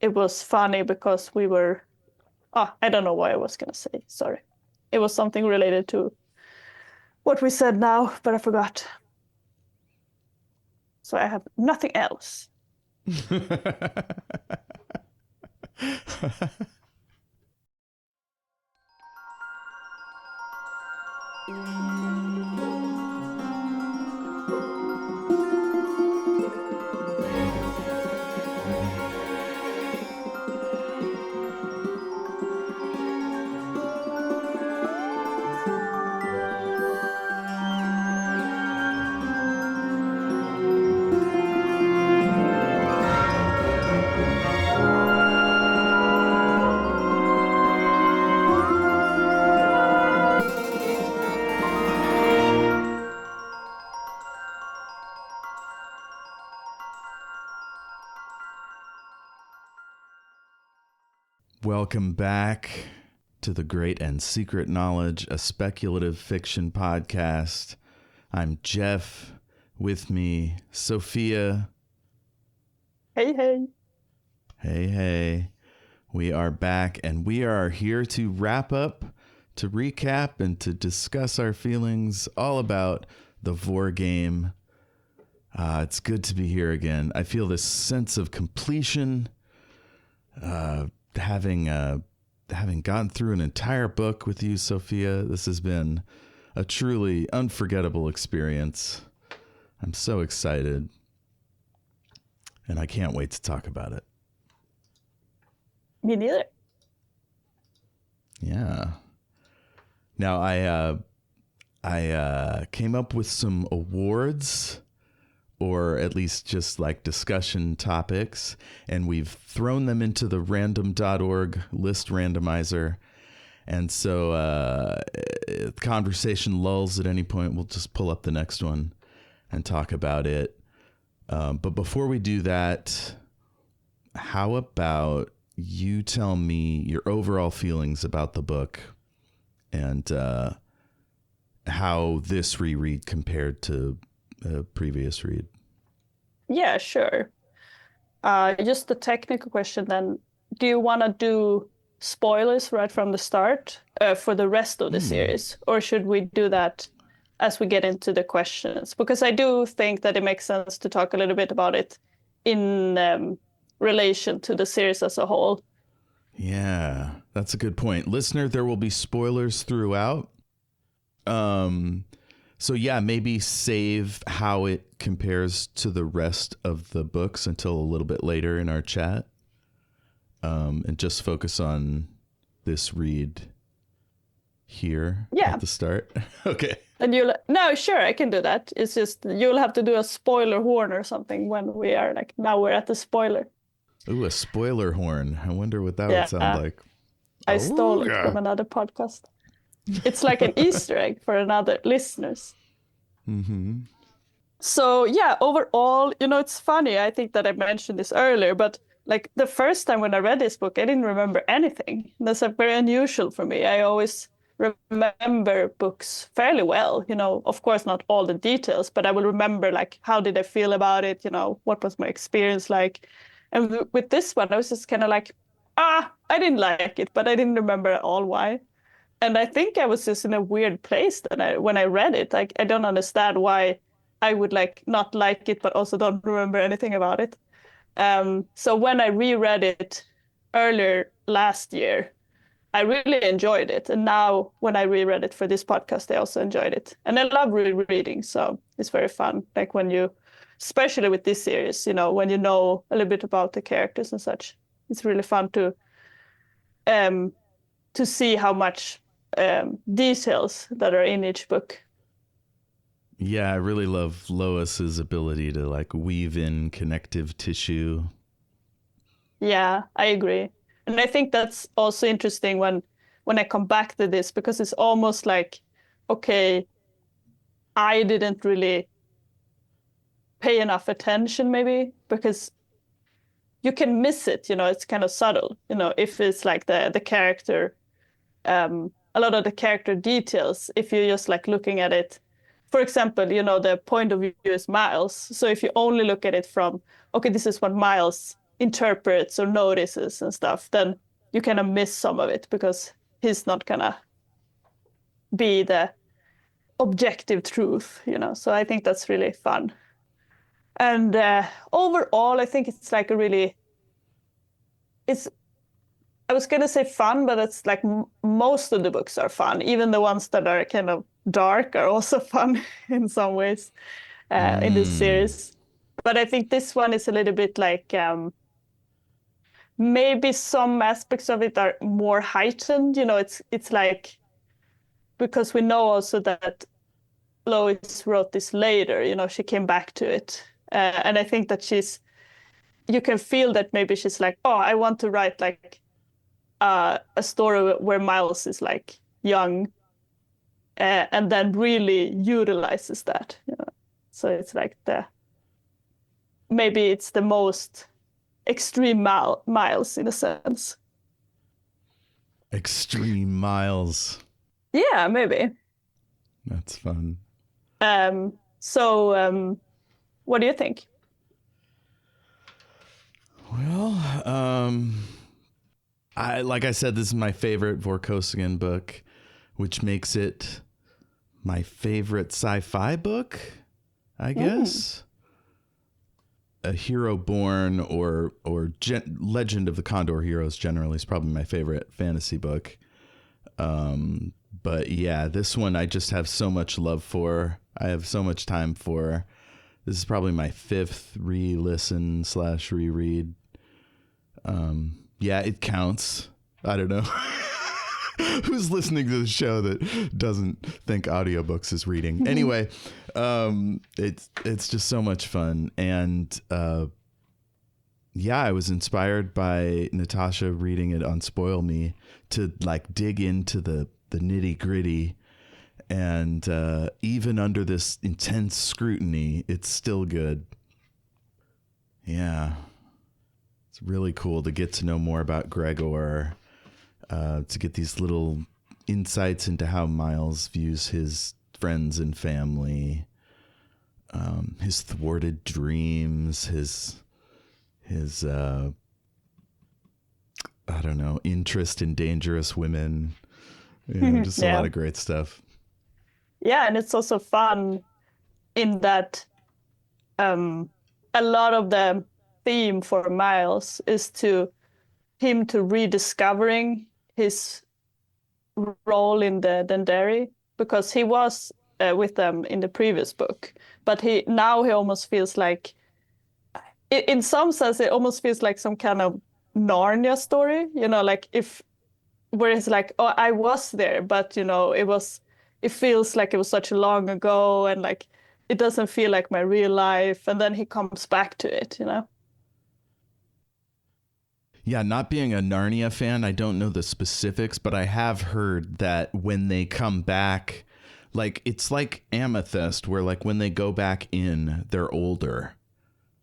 it was funny because we were, I don't know what I was gonna say. Sorry. It was something related to what we said now, but I forgot. So I have nothing else. Welcome back to The Great and Secret Knowledge, a speculative fiction podcast. I'm Jeff. With me, Sofia. Hey, hey. Hey, hey. We are back, and we are here to wrap up, to recap, and to discuss our feelings all about the Vor game. It's good to be here again. I feel this sense of completion, having gone through an entire book with you, Sofia. This has been a truly unforgettable experience. I'm so excited, and I can't wait to talk about it. Me neither. Yeah. Now I came up with some awards, or at least just like discussion topics, and we've thrown them into the random.org list randomizer. And so if conversation lulls at any point, we'll just pull up the next one and talk about it. But before we do that, how about you tell me your overall feelings about the book and how this reread compared to a previous read? Yeah, sure. Just a technical question then. Do you want to do spoilers right from the start for the rest of the series? Or should we do that as we get into the questions? Because I do think that it makes sense to talk a little bit about it in relation to the series as a whole. Yeah, that's a good point. Listener, there will be spoilers throughout. So yeah, maybe save how it compares to the rest of the books until a little bit later in our chat. And just focus on this read here at the start. Okay. And no, sure, I can do that. It's just you'll have to do a spoiler horn or something when we are like, now we're at the spoiler. Ooh, a spoiler horn. I wonder what that would sound like. I stole it from another podcast. It's like an Easter egg for another listeners. Mm-hmm. So yeah, overall, it's funny. I think that I mentioned this earlier, but like the first time when I read this book, I didn't remember anything. That's very unusual for me. I always remember books fairly well, of course, not all the details, but I will remember like, how did I feel about it? What was my experience like? And with this one, I was just kind of like, I didn't like it, but I didn't remember at all why. And I think I was just in a weird place when I read it. Like, I don't understand why I would like not like it, but also don't remember anything about it. So when I reread it earlier last year, I really enjoyed it. And now when I reread it for this podcast, I also enjoyed it. And I love rereading, so it's very fun. Like when you, especially with this series, when you know a little bit about the characters and such, it's really fun to see how much details that are in each book. Yeah, I really love Lois's ability to like weave in connective tissue. Yeah, I agree. And I think that's also interesting when I come back to this, because it's almost like, okay, I didn't really pay enough attention maybe, because you can miss it, it's kind of subtle, if it's like the character, a lot of the character details, if you're just like looking at it. For example, the point of view is Miles. So if you only look at it from, okay, this is what Miles interprets or notices and stuff, then you kind of miss some of it because he's not gonna be the objective truth, So I think that's really fun. And overall, I think it's like it's, I was gonna say fun, but it's like most of the books are fun. Even the ones that are kind of dark are also fun in some ways in this series. But I think this one is a little bit like maybe some aspects of it are more heightened. It's like because we know also that Lois wrote this later. She came back to it, and I think that you can feel that maybe she's like, oh, I want to write like a story where Miles is like young, and then really utilizes that. So it's like maybe it's the most extreme Miles in a sense. Extreme Miles. Yeah, maybe. That's fun. So what do you think? Well, like I said, this is my favorite Vor book, which makes it my favorite sci-fi book, I guess. A Hero Born or Legend of the Condor Heroes generally is probably my favorite fantasy book. But yeah, this one I just have so much love for. I have so much time for. This is probably my 5th re-listen / reread. Yeah, it counts. I don't know. Who's listening to the show that doesn't think audiobooks is reading? Anyway, it's just so much fun. And yeah, I was inspired by Natasha reading it on Spoil Me to like dig into the nitty gritty. And even under this intense scrutiny, it's still good. Yeah. It's really cool to get to know more about Gregor, to get these little insights into how Miles views his friends and family, his thwarted dreams, his I don't know, interest in dangerous women. Just a lot of great stuff. Yeah, and it's also fun in that a lot of the theme for Miles is him to rediscovering his role in the Dendari, because he was with them in the previous book, but he almost feels like, in some sense, it almost feels like some kind of Narnia story, like where it's like, oh, I was there, but it feels like it was such long ago, and like it doesn't feel like my real life, and then he comes back to it. Yeah, not being a Narnia fan, I don't know the specifics, but I have heard that when they come back, like it's like Amethyst, where like when they go back in, they're older.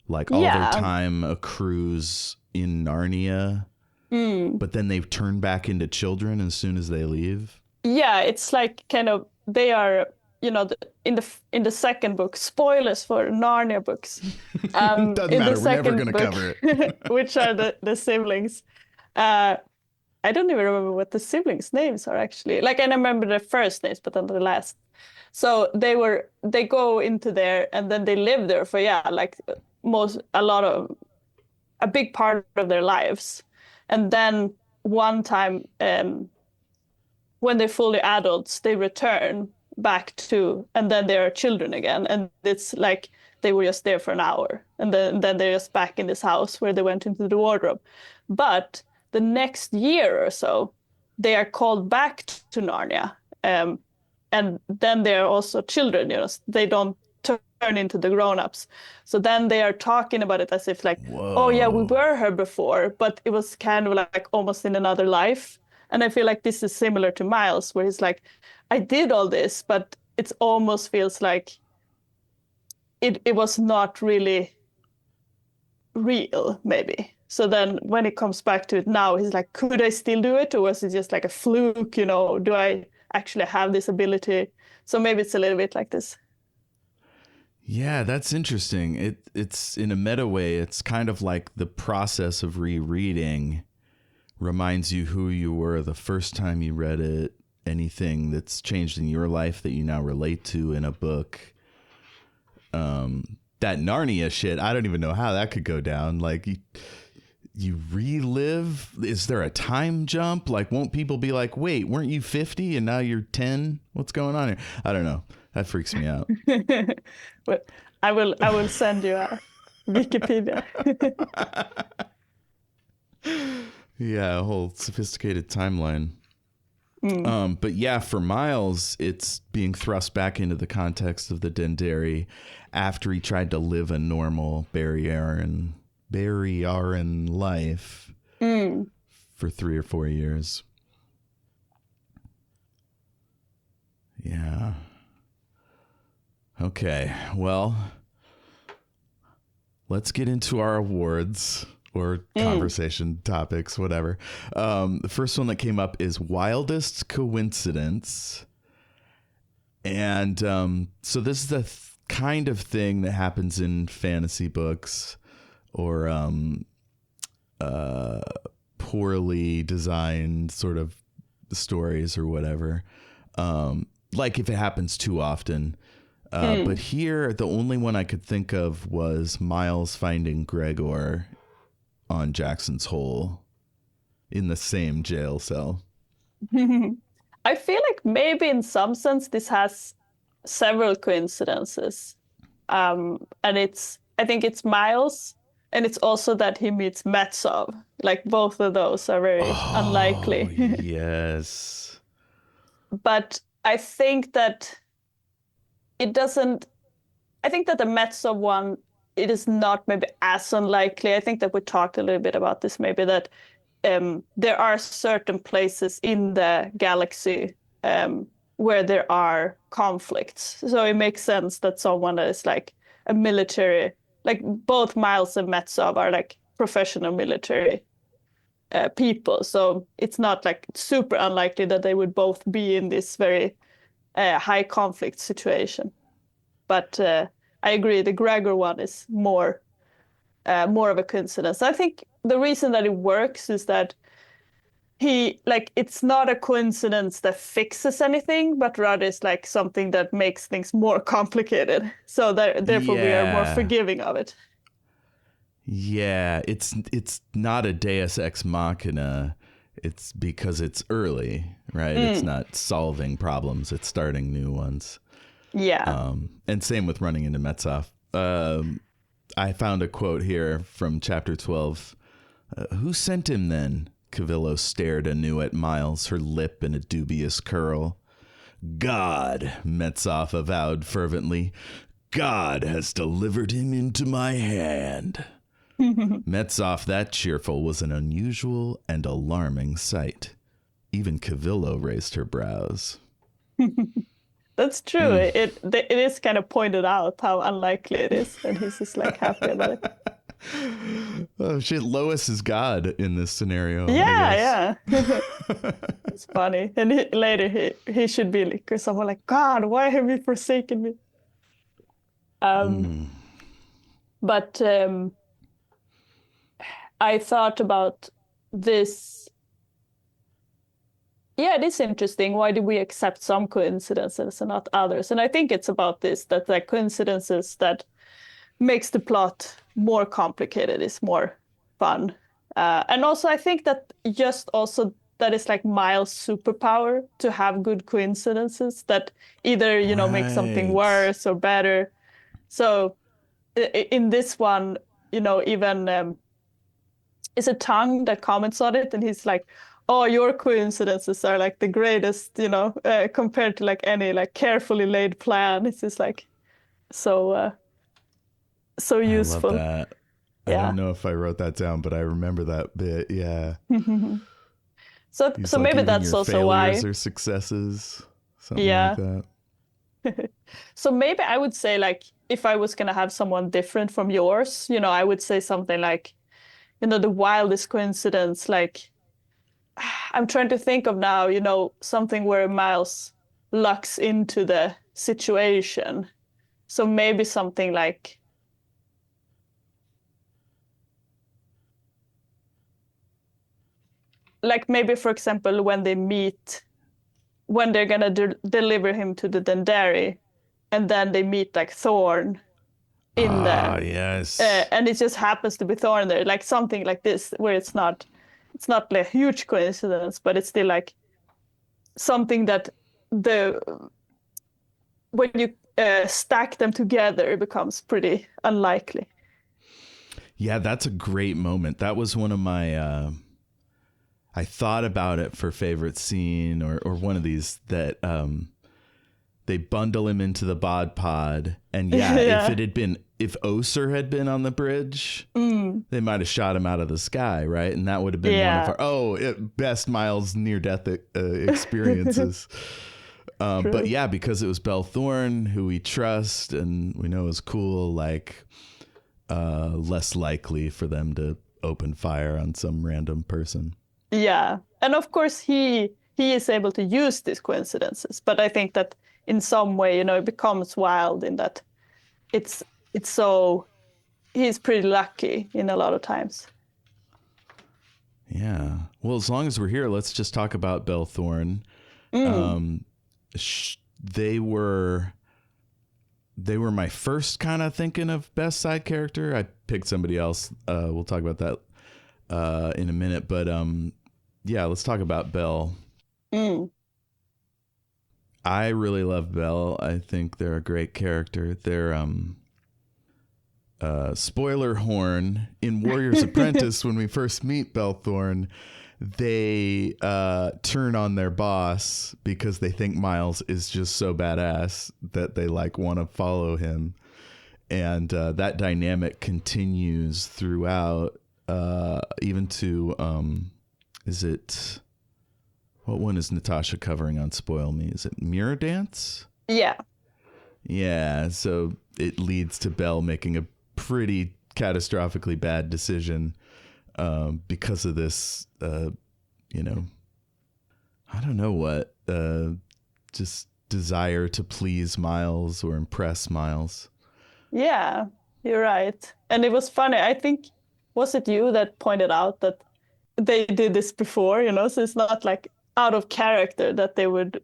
Like all their time accrues in Narnia, but then they turn back into children as soon as they leave. Yeah, it's like kind of they are, in the second book, spoilers for Narnia books. Doesn't matter. We're never going to book, cover it. which are the siblings. I don't even remember what the siblings' names are actually. Like I remember the first names, but then the last. So they go into there and then they live there for like a big part of their lives, and then one time when they're fully adults, they return back to, and then they are children again, and it's like they were just there for an hour, and then they're just back in this house where they went into the wardrobe. But the next year or so, they are called back to Narnia, and then they are also children. They don't turn into the grown-ups. So then they are talking about it as if like, Whoa. Oh yeah, we were her before, but it was kind of like almost in another life. And I feel like this is similar to Miles, where he's like, I did all this, but it almost feels like it was not really real, maybe. So then when it comes back to it now, he's like, could I still do it? Or was it just like a fluke? Do I actually have this ability? So maybe it's a little bit like this. Yeah, that's interesting. It's in a meta way, it's kind of like the process of rereading reminds you who you were the first time you read it, anything that's changed in your life that you now relate to in a book. That Narnia shit, I don't even know how that could go down. Like you relive, is there a time jump? Like, won't people be like, wait, weren't you 50 and now you're 10? What's going on here? I don't know. That freaks me out. But I will send you a Wikipedia. Yeah, a whole sophisticated timeline. Mm. But yeah, for Miles, it's being thrust back into the context of the Dendari after he tried to live a normal Barryaran life Mm. for 3 or 4 years. Yeah. Okay, well, let's get into our awards or conversation topics, whatever. The first one that came up is Wildest Coincidence. And so this is the kind of thing that happens in fantasy books or poorly designed sort of stories or whatever. Like if it happens too often. But here, the only one I could think of was Miles finding Gregor on Jackson's Hole in the same jail cell. I feel like maybe in some sense this has several coincidences. And I think it's Miles, and it's also that he meets Metsov. Like both of those are very Oh, unlikely. yes. But I think that it doesn't, I think that the Metsov one, it is not maybe as unlikely. I think that we talked a little bit about this, maybe that there are certain places in the galaxy where there are conflicts. So it makes sense that someone that is like a military, like both Miles and Metsov are like professional military people. So it's not like super unlikely that they would both be in this very high conflict situation. But I agree, the Gregor one is more of a coincidence. I think the reason that it works is that it's not a coincidence that fixes anything, but rather it's like something that makes things more complicated. So therefore we are more Yeah. forgiving of it. Yeah, it's not a Deus Ex Machina. It's because it's early, right? It's not solving problems, it's starting new ones. Yeah. And same with running into Metsov. I found a quote here from chapter 12. Who sent him then? Cavillo stared anew at Miles, her lip in a dubious curl. God, Metsov avowed fervently. God has delivered him into my hand. Metsov, that cheerful, was an unusual and alarming sight. Even Cavillo raised her brows. That's true. It is kind of pointed out how unlikely it is, and he's just like happy about it. Oh shit, Lois is God in this scenario, I guess. Yeah, yeah. It's funny. And later he should be like someone like, God, why have you forsaken me? But I thought about this. Yeah, it is interesting. Why do we accept some coincidences and not others? And I think it's about this, that the coincidences that makes the plot more complicated is more fun. And also I think that just also that is like Miles' superpower to have good coincidences that either, make something Right. worse or better. So in this one, even it's a tongue that comments on it, and he's like, "Oh, your coincidences are like the greatest, compared to like any like carefully laid plan." It's just like so so I love useful. that. I Yeah. don't know if I wrote that down, but I remember that bit. Yeah. So He's so like, maybe even that's your also failures why. are successes. Something like Yeah. that. So maybe I would say like if I was gonna have someone different from yours, I would say something like, the wildest coincidence, like I'm trying to think of now, something where Miles lucks into the situation. So maybe something like maybe, for example, when they meet, when they're gonna deliver him to the Dendari, and then they meet like Thorn in Ah, the yes. and it just happens to be Thorn there, like something like this, where it's not like a huge coincidence, but it's still like something that the when you stack them together, it becomes pretty unlikely. Yeah, that's a great moment. That was one of my I thought about it for favorite scene or one of these that they bundle him into the bod pod. And yeah, Yeah. if Oser had been on the bridge, they might have shot him out of the sky, right? And that would have been one of Yeah. our best Miles near death experiences. But True. yeah, because it was Belle Thorne, who we trust and we know is cool, like less likely for them to open fire on some random person. Yeah. And of course he is able to use these coincidences, but I think that in some way, it becomes wild in that it's so he's pretty lucky in a lot of times. Yeah. Well, as long as we're here, let's just talk about Belle Thorne. Mm. Um, they were my first kind of thinking of best side character. I picked somebody else. We'll talk about that in a minute. But yeah, let's talk about Belle. Mm. I really love Belle. I think they're a great character. They're spoiler horn in Warrior's Apprentice. When we first meet Belle Thorne, they turn on their boss because they think Miles is just so badass that they like want to follow him, and that dynamic continues throughout, even to is it, what one is Natasha covering on Spoil Me? Is it Mirror Dance? Yeah. Yeah, so it leads to Belle making a pretty catastrophically bad decision because of this, I don't know what, just desire to please Miles or impress Miles. Yeah, you're right. And it was funny. I think, was it you that pointed out that they did this before, so it's not like out of character that they would,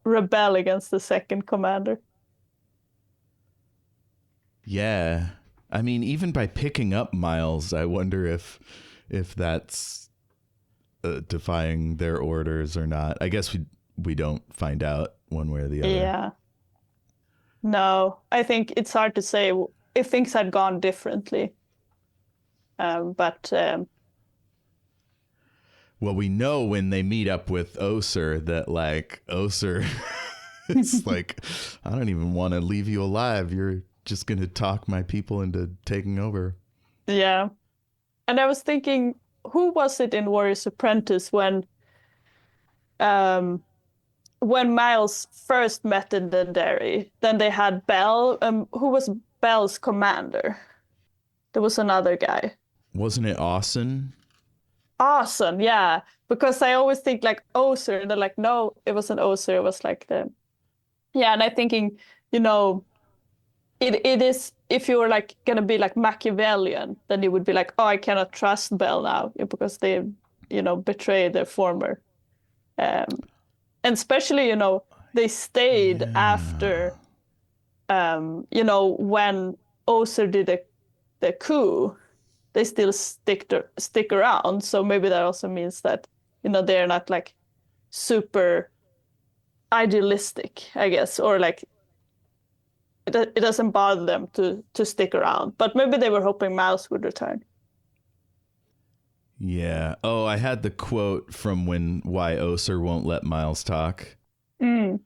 rebel against the second commander. Yeah. I mean, even by picking up Miles, I wonder if that's defying their orders or not. I guess we don't find out one way or the other. Yeah. No, I think it's hard to say if things had gone differently. But Well, we know when they meet up with Oser that like Oser it's like, I don't even want to leave you alive. You're just going to talk my people into taking over. yeah. And I was thinking, who was it in Warrior's Apprentice um when Miles first met in the dairy? Then they had Bell. Who was Bell's commander? There was another guy. Wasn't it Austin? Awesome, yeah. Because I always think like Oser, and they're like, no, it wasn't Oser. It was like the yeah. And I'm thinking, you know, it is, if you were like gonna be like Machiavellian, then you would be like, oh, I cannot trust Bell now because they, betrayed their former. Um, and especially, they stayed Yeah. after, when Oser did the coup, they still stick around. So maybe that also means that, they're not like super idealistic, I guess, or like it doesn't bother them to stick around. But maybe they were hoping Miles would return. Yeah. Oh, I had the quote from why Oser won't let Miles talk. Mm.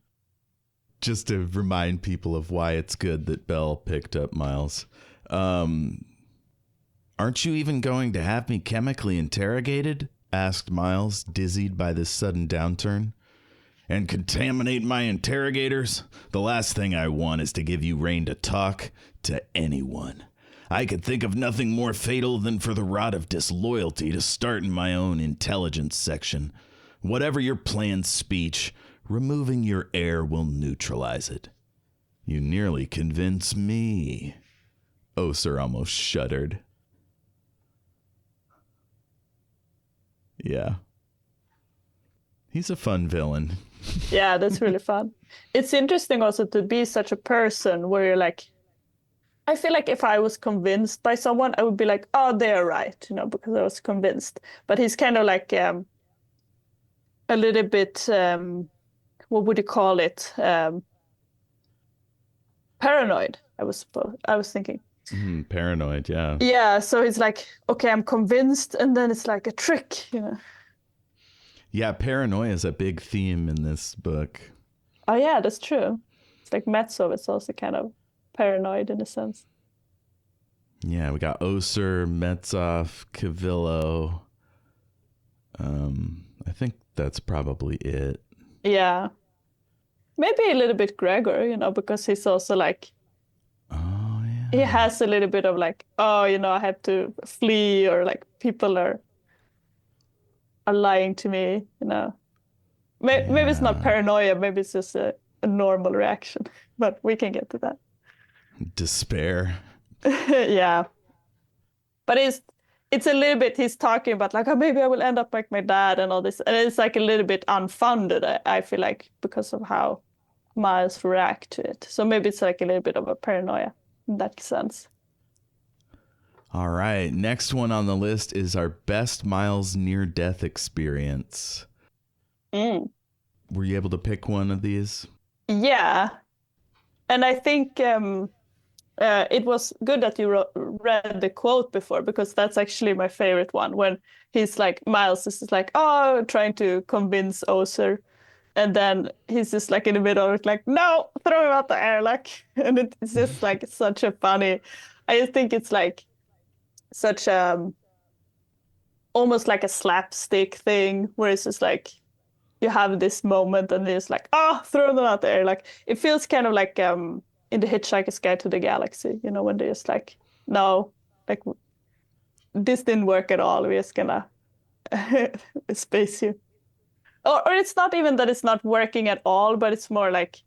Just to remind people of why it's good that Bell picked up Miles. Aren't you even going to have me chemically interrogated? Asked Miles, dizzied by this sudden downturn. And contaminate my interrogators? The last thing I want is to give you rein to talk to anyone. I could think of nothing more fatal than for the rot of disloyalty to start in my own intelligence section. Whatever your planned speech, removing your heir will neutralize it. You nearly convince me. Oser almost shuddered. Yeah. He's a fun villain. Yeah, that's really fun. It's interesting also to be such a person where you're like, I feel like if I was convinced by someone, I would be like, oh, they're right, because I was convinced. But he's kind of like a little bit, what would you call it? Paranoid, I was thinking. Paranoid, yeah. Yeah, so it's like, okay, I'm convinced, and then it's like a trick, Yeah, paranoia is a big theme in this book. Oh yeah, that's true. It's like Metsov is also kind of paranoid in a sense. Yeah, we got Oser, Metsov, Cavillo. I think that's probably it. Yeah. Maybe a little bit Gregor, because he's also like, Oh, yeah. he has a little bit of like, oh, I have to flee, or like people are lying to me. Maybe it's not paranoia, maybe it's just a normal reaction, but we can get to that. Despair. Yeah. But it's a little bit, he's talking about like, oh, maybe I will end up like my dad and all this. And it's like a little bit unfounded, I feel like, because of how Miles react to it. So maybe it's like a little bit of a paranoia in that sense. All right. Next one on the list is our best Miles near-death experience. Were you able to pick one of these? Yeah. And I think it was good that you read the quote before, because that's actually my favorite one, when he's like, Miles is like, oh, trying to convince Oser. And then he's just like in the middle of it, like, no, throw him out the airlock. And it's just like such a funny, I just think it's like such almost like a slapstick thing, where it's just like, you have this moment and it's like, oh, throw them out the airlock. It feels kind of like in The Hitchhiker's Guide to the Galaxy, when they're just like, no, like, this didn't work at all. We're just gonna space you. Or it's not even that it's not working at all, but it's more like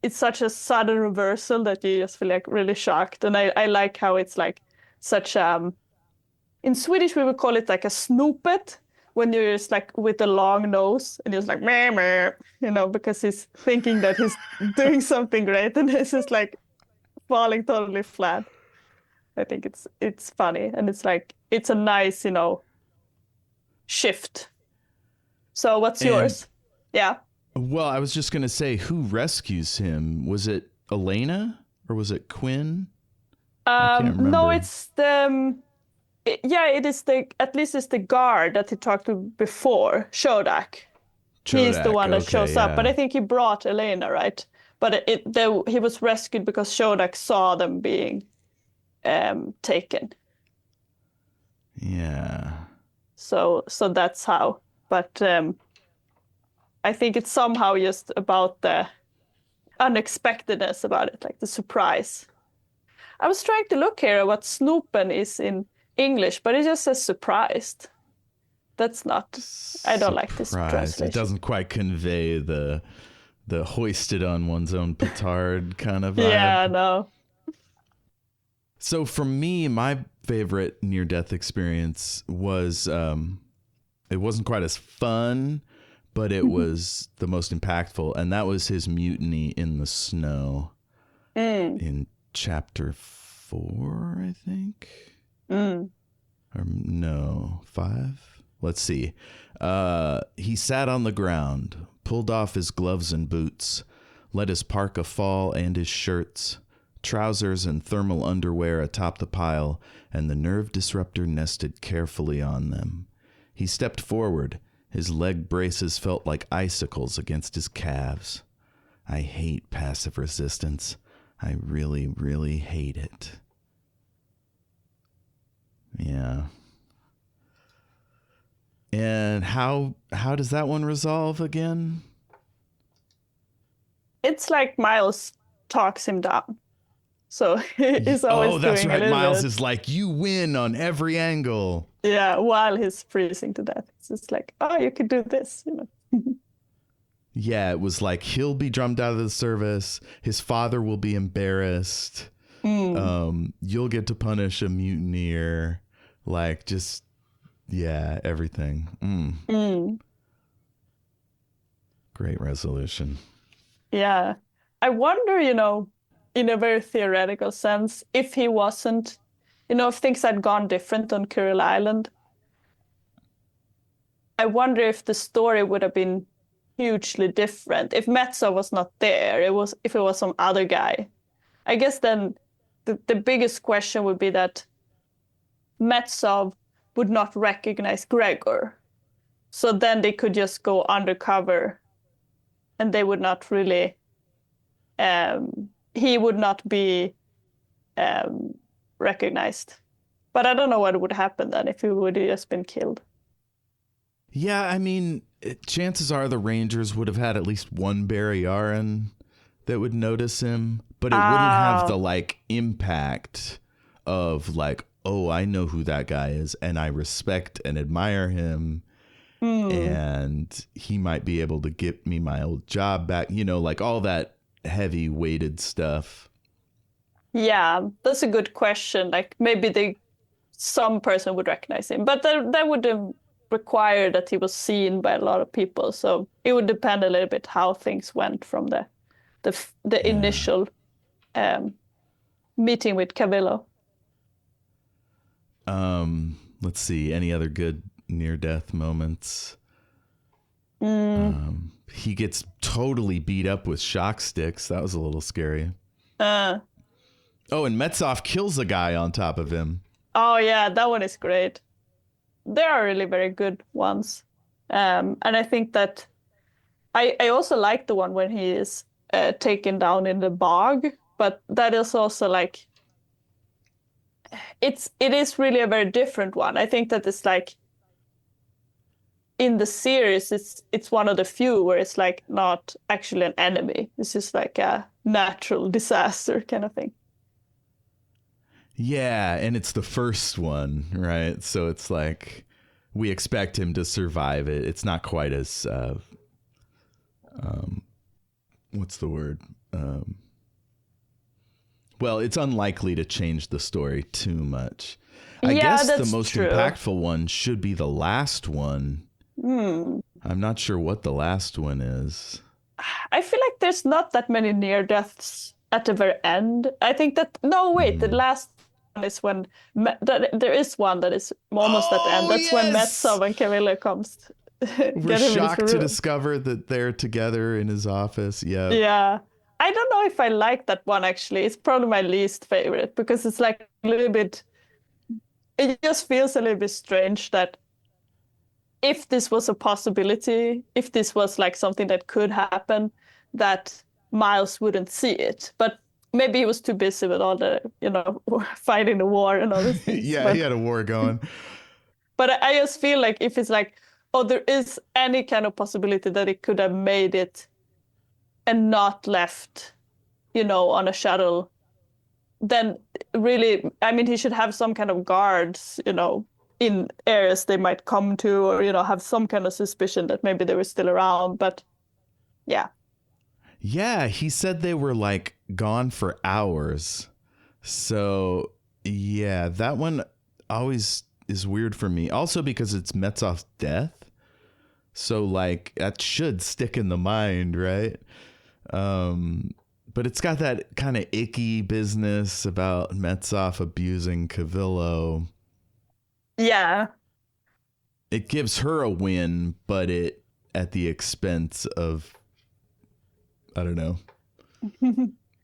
it's such a sudden reversal that you just feel like really shocked. And I like how it's like such in Swedish we would call it like a snoopet, when you're just like with a long nose and you're just like meh, meh, because he's thinking that he's doing something great and it's just like falling totally flat. I think it's funny, and it's like it's a nice, shift. So what's yours? Yeah. Well, I was just going to say, who rescues him? Was it Elena or was it Quinn? I can't remember. No, it's it is at least it's the guard that he talked to before, Shodak. He's the one that shows up, but I think he brought Elena, right? But he was rescued because Shodak saw them being taken. Yeah. So that's how. But I think it's somehow just about the unexpectedness about it, like the surprise. I was trying to look here at what snoopen is in English, but it just says surprised. That's not. I don't like this translation. It doesn't quite convey the hoisted on one's own petard kind of vibe. Yeah, no. So for me, my favorite near-death experience was it wasn't quite as fun, but it was the most impactful, and that was his mutiny in the snow in chapter 4, I think. Or no, 5. Let's see. He sat on the ground, pulled off his gloves and boots, let his parka fall and his shirts, trousers and thermal underwear atop the pile, and the nerve disruptor nested carefully on them. He stepped forward. His leg braces felt like icicles against his calves. I hate passive resistance. I really, really hate it. Yeah. And how does that one resolve again? It's like Miles talks him down. So he's always doing that's a right. little Miles bit. is like, you win on every angle. Yeah, while he's freezing to death. It's just like, oh, you could do this. Yeah, it was like he'll be drummed out of the service. His father will be embarrassed. Mm, You'll get to punish a mutineer. Like, just, yeah, everything. mm, Great resolution. yeah. I wonder, in a very theoretical sense, if he wasn't, if things had gone different on Kuril Island, I wonder if the story would have been hugely different. If Metzo was not there, if it was some other guy. I guess then the biggest question would be that Metsov would not recognize Gregor. So then they could just go undercover and they would not really, he would not be um, recognized. But I don't know what would happen then if he would have just been killed. Yeah, I mean, chances are the Rangers would have had at least one Barry Aaron that would notice him, but it wouldn't have the Ah, like impact of like, oh, I know who that guy is and I respect and admire him hmm. and he might be able to get me my old job back, like all that heavy weighted stuff. Yeah, that's a good question. Like maybe some person would recognize him, but that would require that he was seen by a lot of people. So it would depend a little bit how things went from the Yeah. initial um, meeting with Cavillo. Let's see. Any other good near death moments? Mm, He gets totally beat up with shock sticks. That was a little scary. uh, Oh, and Metsov kills a guy on top of him. oh yeah, that one is great. There are really very good ones, and I think that I also like the one when he is taken down in the bog, but that is also like it is really a very different one. I think that it's like in the series, it's one of the few where it's like not actually an enemy. It's just like a natural disaster kind of thing. Yeah, and it's the first one, right? So it's like we expect him to survive it. It's not quite as what's the word? Well, it's unlikely to change the story too much. I Yeah, guess the that's most true. impactful one should be the last one. Hmm. I'm not sure what the last one is. I feel like there's not that many near deaths at the very end. I think that no, wait, the Hmm. last one is when there is one that is almost at the end. Oh, That's when yes. Metsov and Camilla comes We're get him in his shocked to room. discover that they're together in his office. Yep. Yeah. I don't know if I like that one actually. It's probably my least favorite because it's like a little bit, it just feels a little bit strange that if this was a possibility, if this was like something that could happen, that Miles wouldn't see it. But maybe he was too busy with all the, fighting the war and all these things. Yeah, he had a war going. But I just feel like if it's like, oh, there is any kind of possibility that it could have made it and not left, on a shuttle, then really, I mean, he should have some kind of guards, in areas they might come to, or, have some kind of suspicion that maybe they were still around. But yeah. Yeah, he said they were like gone for hours. So, yeah, that one always is weird for me. Also because it's Metsov's death. So, like, that should stick in the mind, right? Um, but it's got that kind of icky business about Metsov abusing Cavillo. Yeah. It gives her a win, but it at the expense of, I don't know,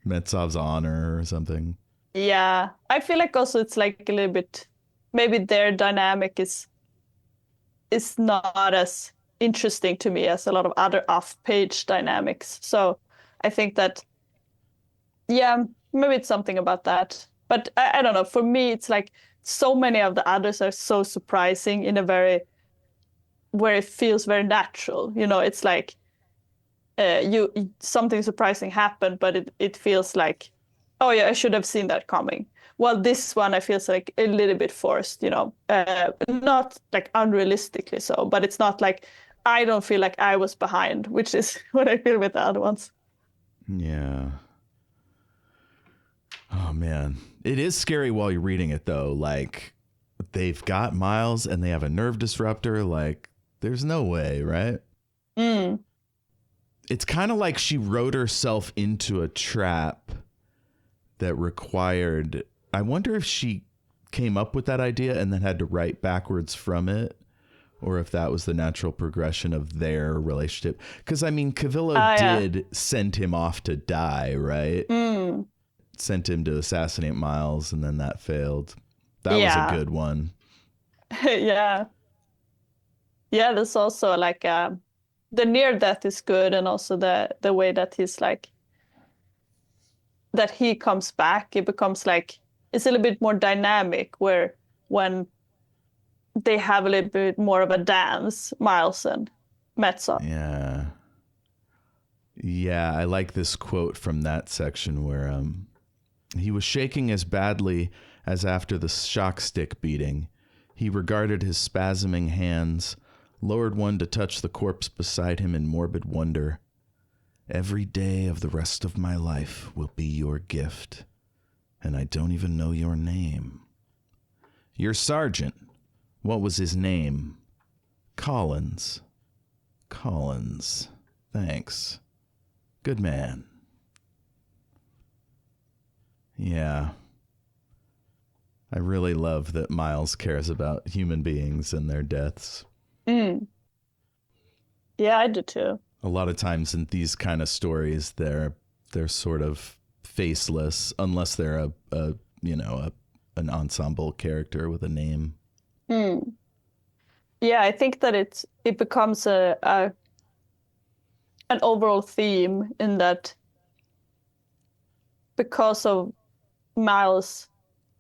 Metsov's honor or something. Yeah. I feel like also it's like a little bit, maybe their dynamic is not as interesting to me as a lot of other off-page dynamics. So I think that, yeah, maybe it's something about that. But I don't know. For me, it's like so many of the others are so surprising in a very where it feels very natural. It's like you something surprising happened, but it feels like, oh yeah, I should have seen that coming. Well, this one I feels like a little bit forced, not like unrealistically so, but it's not like I don't feel like I was behind, which is what I feel with the other ones. Yeah. Oh man. It is scary while you're reading it though. Like they've got Miles and they have a nerve disruptor. Like there's no way, right? Mm. It's kind of like she wrote herself into a trap that required. I wonder if she came up with that idea and then had to write backwards from it, or if that was the natural progression of their relationship. Because I mean, Cavillo Yeah. did send him off to die, right? Mm. Sent him to assassinate Miles, and then that failed. That was a Yeah. good one. Yeah. Yeah, there's also like the near death is good, and also the way that he's like that he comes back, it becomes like it's a little bit more dynamic where when they have a little bit more of a dance, Miles and Metza. Yeah. Yeah, I like this quote from that section where he was shaking as badly as after the shock stick beating. He regarded his spasming hands, lowered one to touch the corpse beside him in morbid wonder. Every day of the rest of my life will be your gift, and I don't even know your name. Your sergeant. What was his name? Collins. Collins. Thanks. Good man. Yeah. I really love that Miles cares about human beings and their deaths. Mm. Yeah, I do too. A lot of times in these kind of stories, they're sort of faceless unless they're an ensemble character with a name. Mm. Yeah, I think that it becomes a an overall theme in that because of Miles'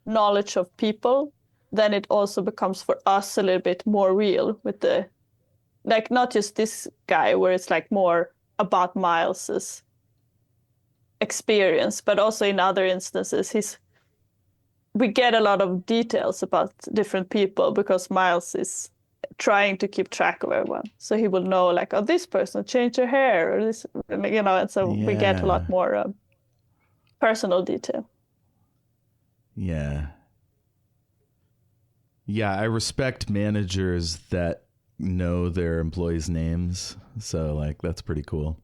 knowledge of people, then it also becomes for us a little bit more real with the like not just this guy where it's like more about Miles's experience, but also in other instances we get a lot of details about different people because Miles is trying to keep track of everyone. So he will know like, oh, this person changed their hair or this, and so we get a lot Yeah. more personal detail. Yeah. Yeah, I respect managers that know their employees' names. So, like, that's pretty cool.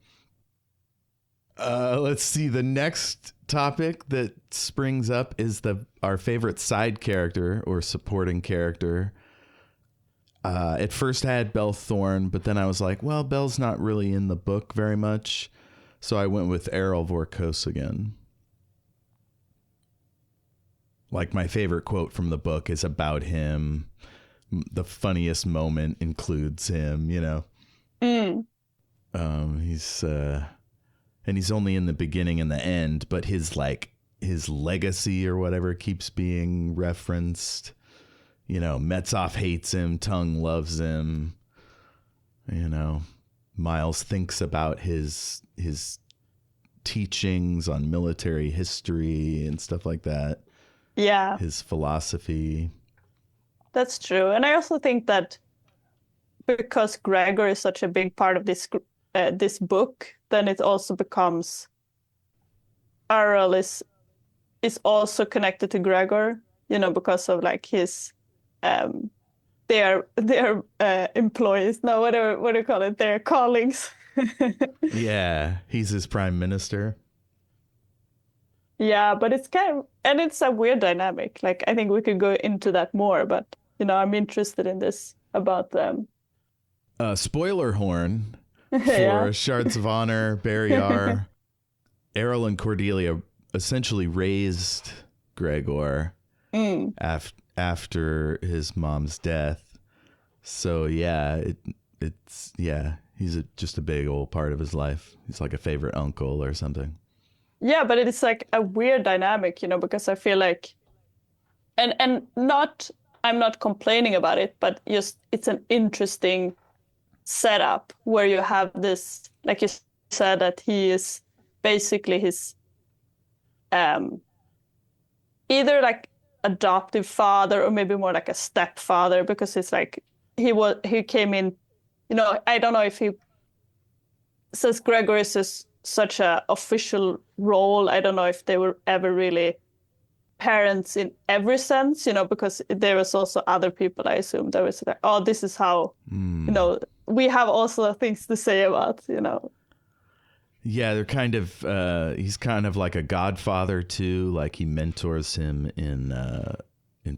Let's see. The next topic that springs up is our favorite side character or supporting character. At first, I had Belle Thorne, but then I was like, well, Belle's not really in the book very much. So I went with Errol Vorkos again. Like my favorite quote from the book is about him. The funniest moment includes him, you know. Mm. He's and he's only in the beginning and the end, but his legacy or whatever keeps being referenced. You know, Metzoff hates him, Tung loves him. You know, Miles thinks about his teachings on military history and stuff like that. Yeah, His philosophy. that's true. And I also think that because Gregor is such a big part of this book, then it also becomes Earl is also connected to Gregor, because of like his their employees. No, what do you call it? Their callings. Yeah, he's his prime minister. Yeah, but it's a weird dynamic. Like I think we could go into that more, but I'm interested in this about them. Spoiler horn Yeah. for Shards of Honor, Barrier. Errol and Cordelia essentially raised Gregor Mm. after his mom's death. So yeah, he's just a big old part of his life. He's like a favorite uncle or something. Yeah, but it's like a weird dynamic, because I feel like and not I'm not complaining about it, but just it's an interesting setup where you have this, like you said, that he is basically his either like adoptive father or maybe more like a stepfather, because it's like he came in I don't know if he, since Gregor is such a official role, I don't know if they were ever really parents in every sense, because there was also other people, I assume, that was like, oh, this is how, we have also things to say about. Yeah, they're kind of, he's kind of like a godfather too. Like he mentors him in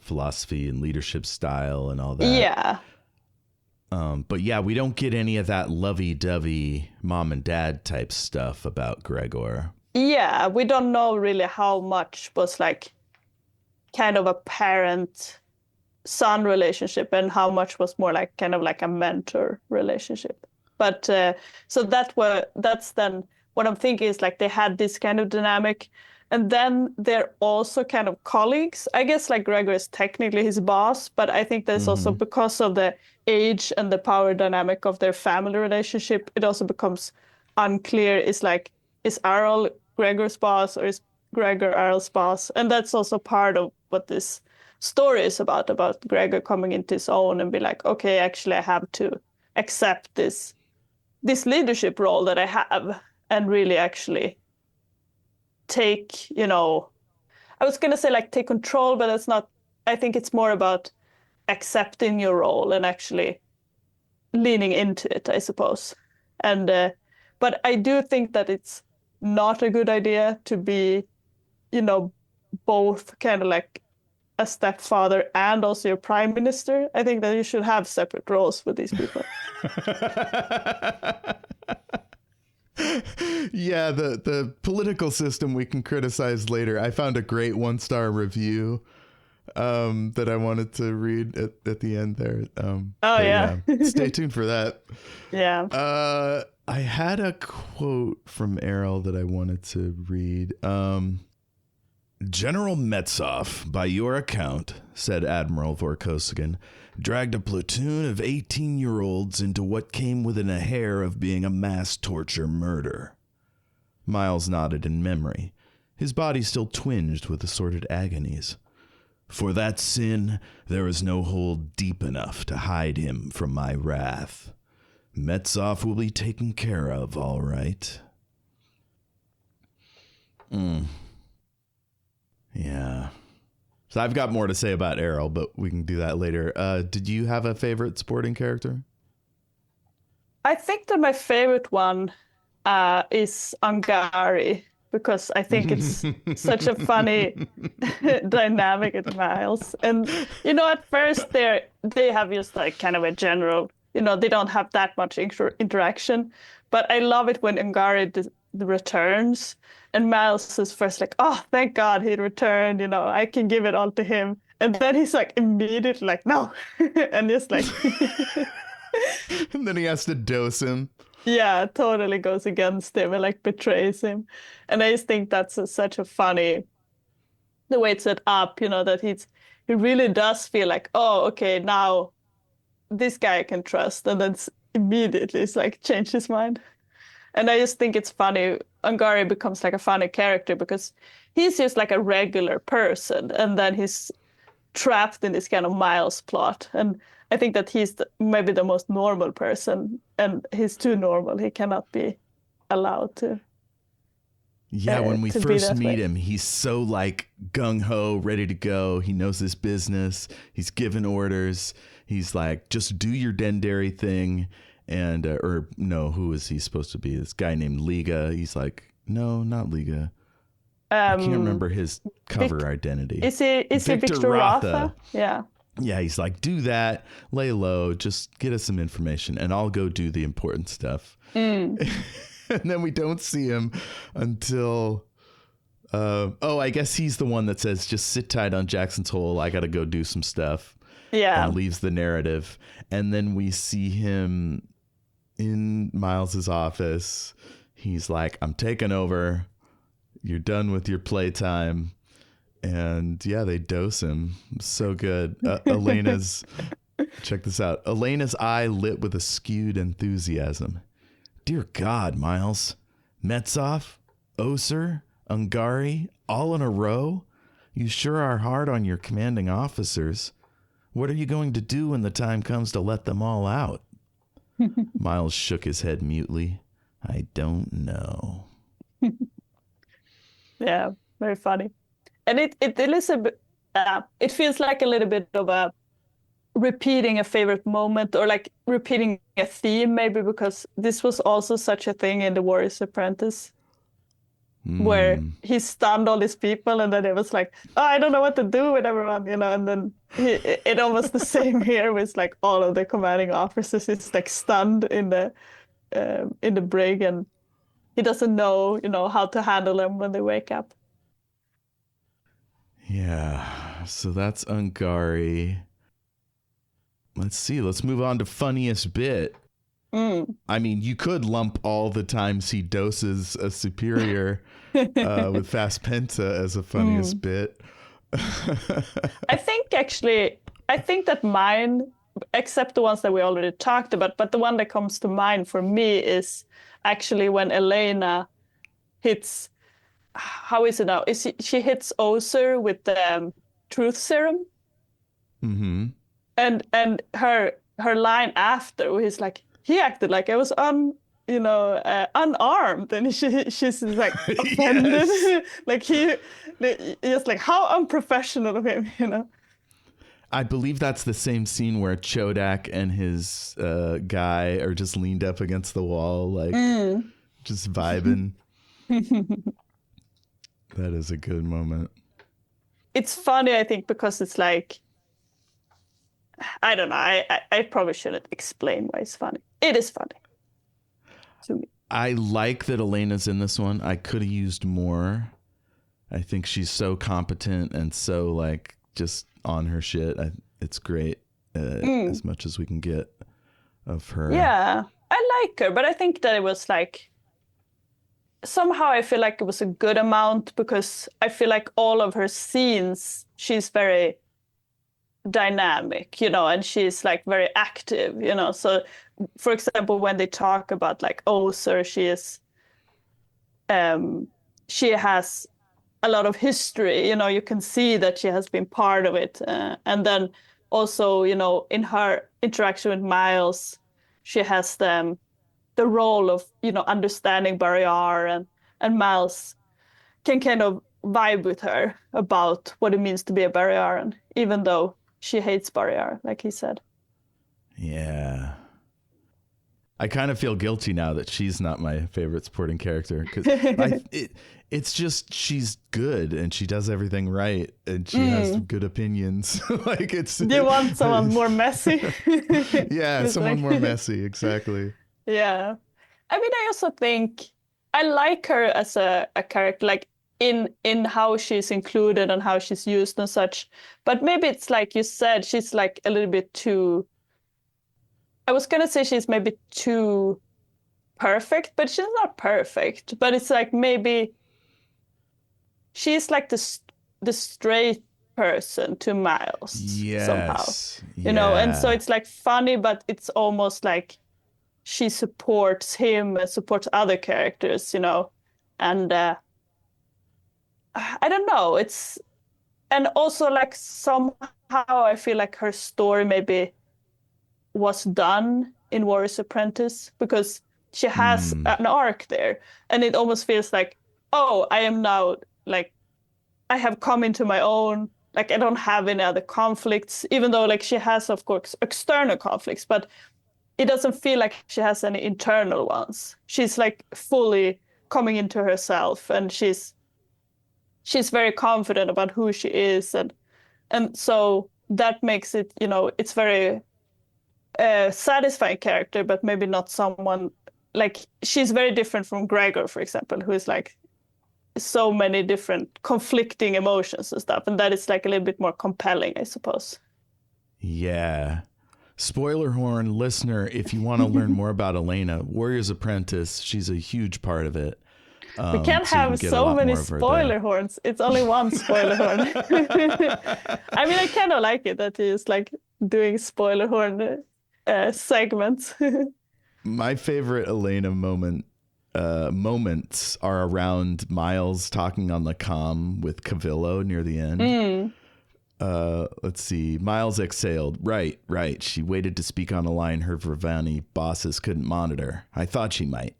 philosophy and leadership style and all that. Yeah. But yeah, we don't get any of that lovey-dovey mom and dad type stuff about Gregor. Yeah, we don't know really how much was like kind of a parent-son relationship and how much was more like kind of like a mentor relationship. But so that's then what I'm thinking is like they had this kind of dynamic, and then they're also kind of colleagues. I guess like Gregor is technically his boss, but I think that's also because of the age and the power dynamic of their family relationship, it also becomes unclear. Is Errol Gregor's boss or is Gregor Errol's boss? And that's also part of what this story is about Gregor coming into his own and be like, okay, actually I have to accept this leadership role that I have and really actually take, I was going to say like take control, but that's not, I think it's more about accepting your role and actually leaning into it, I suppose. And, but I do think that it's not a good idea to be, both kind of like a stepfather and also your prime minister. I think that you should have separate roles for these people. Yeah, the political system we can criticize later. I found a great 1-star review that I wanted to read at the end there. Yeah. Stay tuned for that. Yeah. I had a quote from Errol that I wanted to read. General Metsov, by your account, said Admiral Vorkosigan, dragged a platoon of 18-year-olds into what came within a hair of being a mass torture murder. Miles nodded in memory, his body still twinged with assorted agonies. For that sin, there is no hole deep enough to hide him from my wrath. Metsov will be taken care of, all right. Yeah. So I've got more to say about Errol, but we can do that later. Did you have a favorite sporting character? I think that my favorite one is Angari, because I think it's such a funny dynamic with Miles. And, at first they have just like kind of a general, they don't have that much interaction. But I love it when Angari returns and Miles is first like, oh, thank God he returned, I can give it all to him. And then he's like immediately like, no. And just like... And then he has to dose him. Yeah, totally goes against him and like betrays him. And I just think that's such a funny, the way it's set up, that he really does feel like, oh, okay, now this guy I can trust. And then immediately it's like changed his mind. And I just think it's funny. Angari becomes like a funny character because he's just like a regular person. And then he's trapped in this kind of Miles plot. And I think that he's maybe the most normal person, and he's too normal. He cannot be allowed to. Yeah, when we first meet him, he's so like gung-ho, ready to go. He knows his business. He's given orders. He's like, just do your Dendari thing. And, or no, who is he supposed to be? This guy named Liga. He's like, no, not Liga. I can't remember his cover identity. Is he Victor Ratha? Yeah. Yeah, he's like, do that, lay low, just get us some information, and I'll go do the important stuff. And then we don't see him until, I guess he's the one that says, just sit tight on Jackson's Hole, I got to go do some stuff. Yeah. And leaves the narrative. And then we see him in Miles's office. He's like, I'm taking over. You're done with your playtime. And yeah, they dose him. So good. Elena's, check this out. Elena's eye lit with a skewed enthusiasm. Dear God, Miles. Metsov, Oser, Ungari, all in a row? You sure are hard on your commanding officers. What are you going to do when the time comes to let them all out? Miles shook his head mutely. I don't know. Yeah, very funny. And it is a bit, it feels like a little bit of a repeating a favorite moment or like repeating a theme, maybe because this was also such a thing in The Warrior's Apprentice where he stunned all these people and then it was like, oh, I don't know what to do with everyone, and then it almost the same here with like all of the commanding officers is like stunned in the brig and he doesn't know, how to handle them when they wake up. Yeah, so that's Ungari. Let's see. Let's move on to funniest bit. I mean, you could lump all the times he doses a superior with fast penta as a funniest bit. I think that mine, except the ones that we already talked about, but the one that comes to mind for me is actually when Elena hits, how is it now? She hits Oser with the truth serum? Mm-hmm. And her line after, where he's like, he acted like I was unarmed, and she's like offended. Yes. Like just like how unprofessional of him. I believe that's the same scene where Chodak and his guy are just leaned up against the wall, like just vibing. That is a good moment. It's funny, I think, because it's like, I don't know. I probably shouldn't explain why it's funny. It is funny to me. I like that Elena's in this one. I could have used more. I think she's so competent and so like just on her shit. It's great as much as we can get of her. Yeah, I like her, but I think that it was like, somehow I feel like it was a good amount because I feel like all of her scenes, she's very dynamic, and she's like very active, So, for example, when they talk about like, oh, sir, she has a lot of history, you can see that she has been part of it. And then also, in her interaction with Miles, she has the role of, understanding Barrier and Miles can kind of vibe with her about what it means to be a Barrier, even though she hates Barrier, like he said. Yeah. I kind of feel guilty now that she's not my favorite supporting character because it's just she's good and she does everything right and she has good opinions. Like it's. You want someone more messy? Yeah, someone more messy. Exactly. Yeah, I mean, I also think I like her as a character, like in how she's included and how she's used and such. But maybe it's like you said, she's like a little bit too. I was gonna say she's maybe too perfect, but she's not perfect. But it's like maybe she's like the straight person to Miles somehow, and so it's like funny, but it's almost like she supports him and supports other characters, and I don't know. And also like somehow I feel like her story maybe was done in Warrior's Apprentice because she has an arc there, and it almost feels like, oh, I am now like I have come into my own. Like I don't have any other conflicts, even though like she has, of course, external conflicts, but it doesn't feel like she has any internal ones. She's like fully coming into herself, and she's very confident about who she is, and so that makes it, it's very satisfying character, but maybe not someone like she's very different from Gregor, for example, who is like so many different conflicting emotions and stuff, and that is like a little bit more compelling, I suppose. Yeah. Spoiler horn listener, if you want to learn more about Elena, Warrior's Apprentice, she's a huge part of it. We can't have so many spoiler horns. It's only one spoiler horn. I mean, I kind of like it that he's like doing spoiler horn segments. My favorite Elena moments are around Miles talking on the comm with Cavillo near the end. Let's see. Miles exhaled. Right, right. She waited to speak on a line her Vervani bosses couldn't monitor. I thought she might.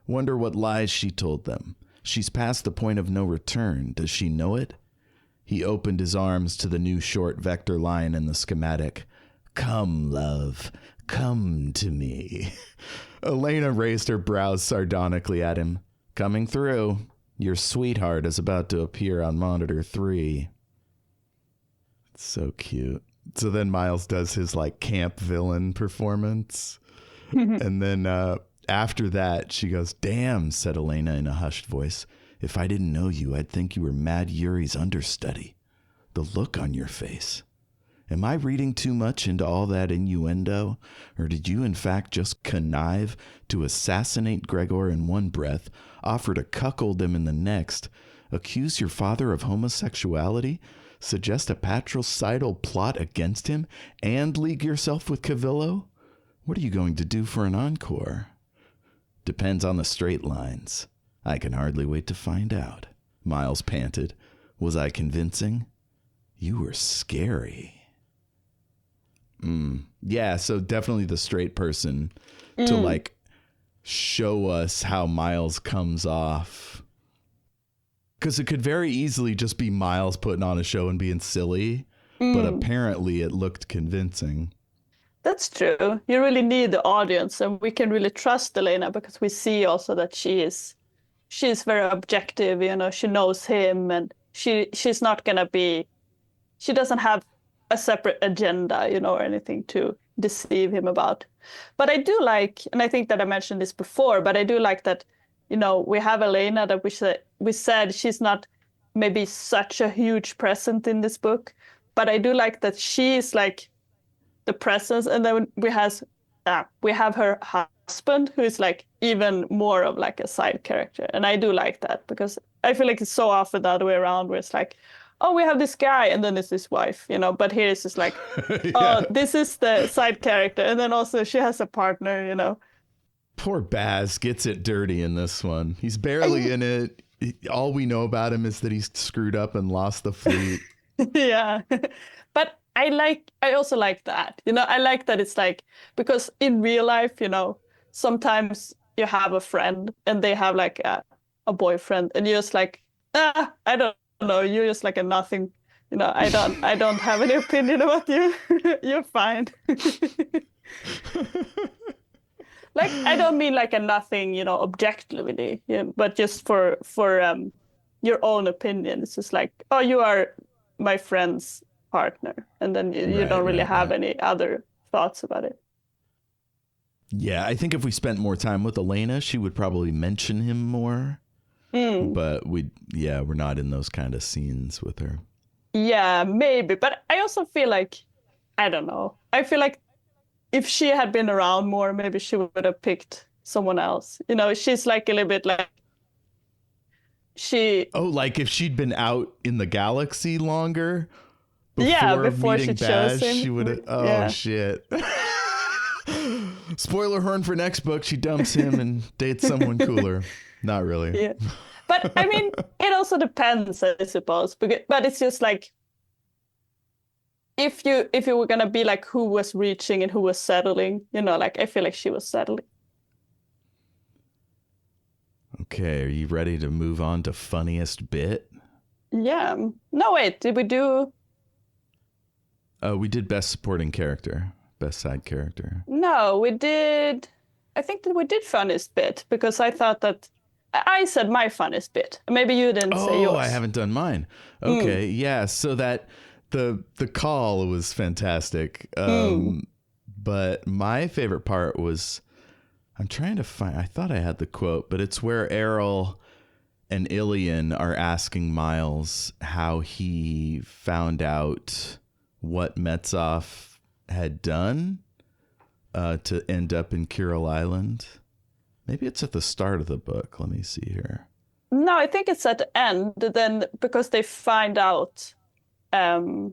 Wonder what lies she told them. She's past the point of no return. Does she know it? He opened his arms to the new short vector line in the schematic. Come, love. Come to me. Elena raised her brows sardonically at him. Coming through. Your sweetheart is about to appear on monitor 3. It's so cute. So then Miles does his like camp villain performance. And then after that, she goes, damn, said Elena in a hushed voice. If I didn't know you, I'd think you were Mad Yuri's understudy. The look on your face. Am I reading too much into all that innuendo? Or did you in fact just connive to assassinate Gregor in one breath, offer to cuckold him in the next, accuse your father of homosexuality, suggest a patricidal plot against him, and league yourself with Cavillo? What are you going to do for an encore? Depends on the straight lines. I can hardly wait to find out. Miles panted. Was I convincing? You were scary. Yeah, so definitely the straight person to like show us how Miles comes off. Because it could very easily just be Miles putting on a show and being silly, but apparently it looked convincing. That's true. You really need the audience, and we can really trust Elena because we see also that she's very objective, you know, she knows him, and she's not gonna be, she doesn't have a separate agenda, you know, or anything to deceive him about. But I do like, and I think that I mentioned this before, but I do like that, you know, we have Elena that we said she's not maybe such a huge presence in this book, but I do like that she's like the presence, and then we have her husband who is like even more of like a side character, and I do like that because I feel like it's so often the other way around where it's like, oh, we have this guy and then it's his wife, you know, but here it's just like, Yeah. oh, this is the side character, and then also she has a partner, you know. Poor Baz gets it dirty in this one. He's barely in it. All we know about him is that he's screwed up and lost the fleet. Yeah. But I also like that. You know, I like that it's like, because in real life, you know, sometimes you have a friend and they have like a boyfriend, and you're just like, I don't know, you're just like a nothing. You know, I don't have any opinion about you. You're fine. Like, I don't mean like a nothing, you know, objectively, yeah, but just for your own opinion. It's just like, oh, you are my friend's partner, and then you don't really have any other thoughts about it. Yeah, I think if we spent more time with Elena, she would probably mention him more. But we're not in those kind of scenes with her. Yeah, maybe. But I also feel like, I don't know. I feel like if she had been around more, maybe she would have picked someone else. You know, she's like a little bit like like if she'd been out in the galaxy longer before meeting she Baz, chose him. she would have. Oh yeah. Shit! Spoiler horn for next book. She dumps him and dates someone cooler. Not really. Yeah. But I mean, it also depends, I suppose. But it's just like, if you were gonna be like who was reaching and who was settling, you know, like I feel like she was settling. Okay, are you ready to move on to funniest bit? Yeah. No, wait, did we do? We did best supporting character, best side character. No, we did. I think that we did funniest bit, because I thought that I said my funniest bit. Maybe you didn't say yours. Oh, I haven't done mine. Okay, yeah. So that the call was fantastic. But my favorite part was, I'm trying to find, I thought I had the quote, but it's where Errol and Ilian are asking Miles how he found out what Metzoff had done to end up in Kuril Island. Maybe it's at the start of the book. Let me see here. No, I think it's at the end. Then, because they find out that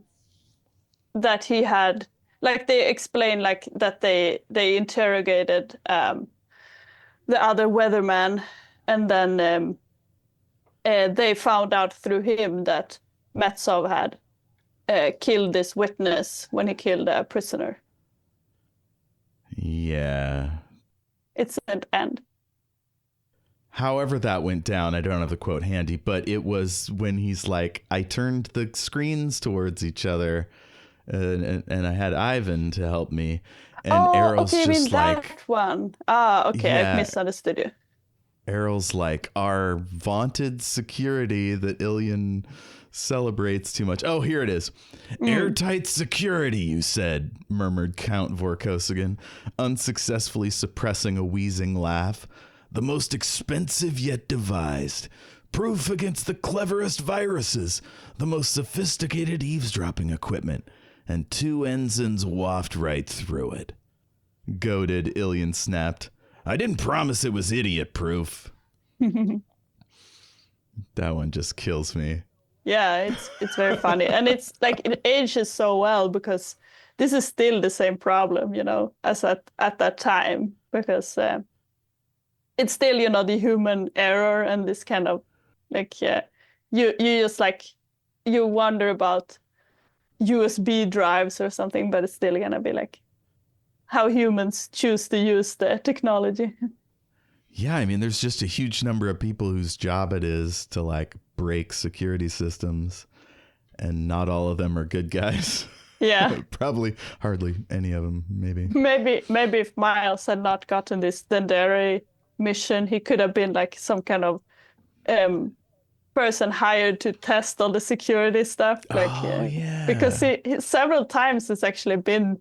he had, like, they explain like that they interrogated the other weatherman, and then they found out through him that Metsov had killed this witness when he killed a prisoner. Yeah. It's an end. However that went down, I don't have the quote handy, but it was when he's like, I turned the screens towards each other and I had Ivan to help me. And Errol's okay, just like, that one. Ah, okay, yeah, I've misunderstood you. Errol's like, our vaunted security that Ilian celebrates too much. Oh, here it is. Airtight security, you said, murmured Count Vorkosigan, unsuccessfully suppressing a wheezing laugh. The most expensive yet devised. Proof against the cleverest viruses. The most sophisticated eavesdropping equipment. And 2 ensigns waft right through it. Goaded, Ilian snapped. I didn't promise it was idiot proof. That one just kills me. Yeah, it's very funny. And it's like it ages so well because this is still the same problem, as at that time. Because it's still, the human error and this kind of like, yeah, you just like, you wonder about USB drives or something, but it's still gonna be like how humans choose to use the technology. Yeah, I mean, there's just a huge number of people whose job it is to like break security systems, and not all of them are good guys. Yeah. Probably hardly any of them, maybe. Maybe if Miles had not gotten this Dendere mission, he could have been like some kind of person hired to test all the security stuff. Like, yeah. Because he several times has actually been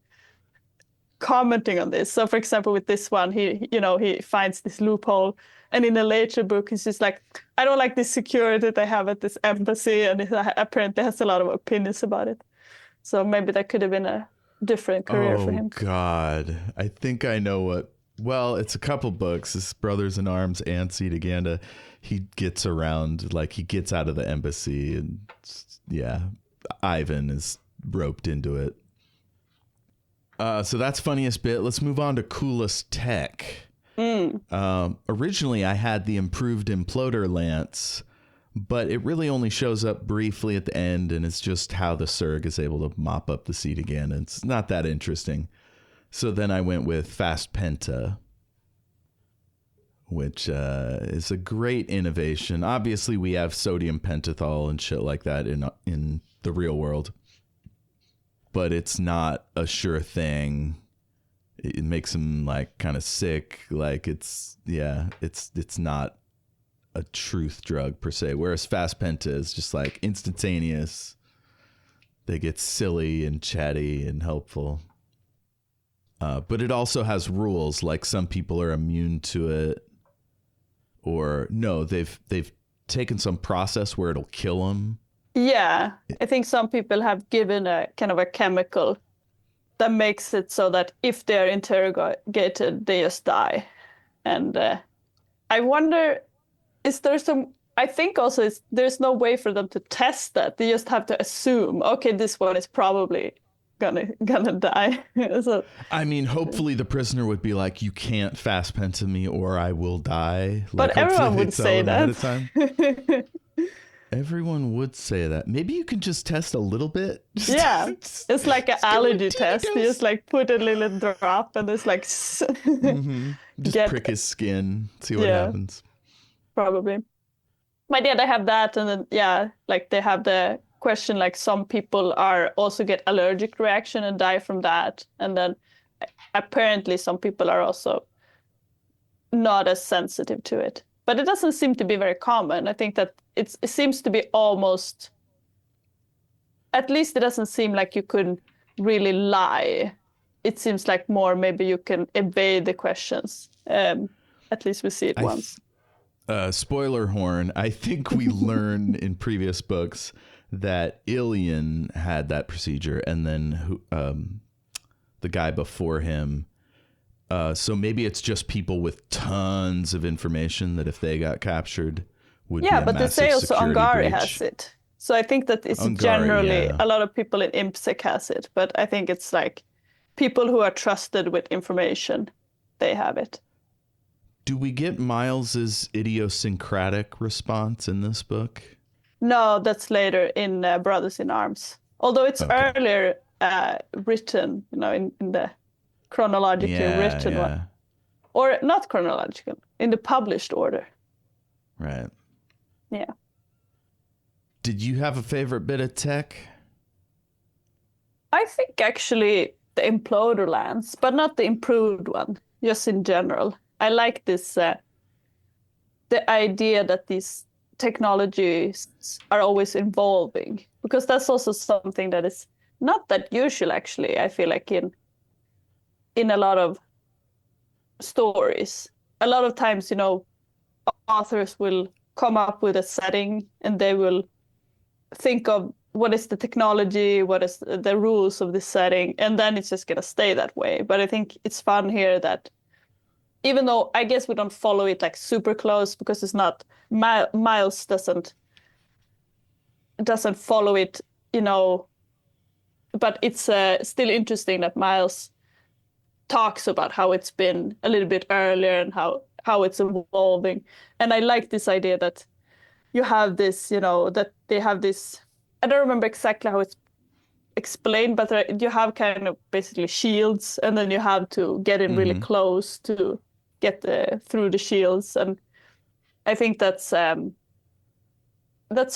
commenting on this. So, for example, with this one, he finds this loophole, and in a later book, he's just like, I don't like this security they have at this embassy, and he apparently has a lot of opinions about it. So maybe that could have been a different career for him. Oh, God. I think I know what. Well, it's a couple books. It's Brothers in Arms and Cetagandan. He gets around, like he gets out of the embassy, and yeah, Ivan is roped into it. So that's funniest bit. Let's move on to coolest tech. Originally, I had the improved imploder lance, but it really only shows up briefly at the end, and it's just how the Surg is able to mop up the seat again. It's not that interesting. So then I went with Fast Penta, which is a great innovation. Obviously, we have sodium pentothal and shit like that in the real world, but it's not a sure thing. It makes him like kind of sick. Like it's not a truth drug per se. Whereas Fast Penta is just like instantaneous. They get silly and chatty and helpful. But it also has rules, like some people are immune to it, or no, they've taken some process where it'll kill them. Yeah, I think some people have given a kind of a chemical that makes it so that if they're interrogated, they just die. And I wonder, is there some? I think also there's no way for them to test that. They just have to assume, okay, this one is probably gonna die. So, I mean, hopefully the prisoner would be like, you can't fast penta me or I will die. Like, but everyone would say that. Everyone would say that. Maybe you can just test a little bit. Yeah, it's like an allergy test. You just like put a little drop and it's like just prick his skin, see what happens. Probably. But yeah, they have that, and then like they have the question like some people are also get allergic reaction and die from that, and then apparently some people are also not as sensitive to it. But it doesn't seem to be very common. I think that it seems to be almost, at least it doesn't seem like you could really lie. It seems like more maybe you can evade the questions. At least we see it once. Spoiler horn. I think we learn in previous books that Ilian had that procedure, and then the guy before him. So maybe it's just people with tons of information that if they got captured would be a but they massive say also security Angari breach. has it. So I think that it's Angari, generally a lot of people in IMSEC has it, but I think it's like people who are trusted with information, they have it. Do we get Miles's idiosyncratic response in this book? No, that's later in Brothers in Arms. Although it's Okay. earlier written, in the chronologically Yeah, written one. yeah. Or not chronological, in the published order. Right. Yeah. Did you have a favorite bit of tech? I think actually the imploder lands, but not the improved one, just in general. I like this the idea that these technologies are always evolving, because that's also something that is not that usual actually, I feel like in a lot of stories. A lot of times, authors will come up with a setting and they will think of what is the technology, what is the rules of this setting, and then it's just gonna stay that way. But I think it's fun here that even though I guess we don't follow it like super close because it's not Miles doesn't follow it, but it's still interesting that Miles talks about how it's been a little bit earlier and how it's evolving. And I like this idea that you have this, that they have this. I don't remember exactly how it's explained, but you have kind of basically shields, and then you have to get in really Mm-hmm. close to get through the shields. And I think that's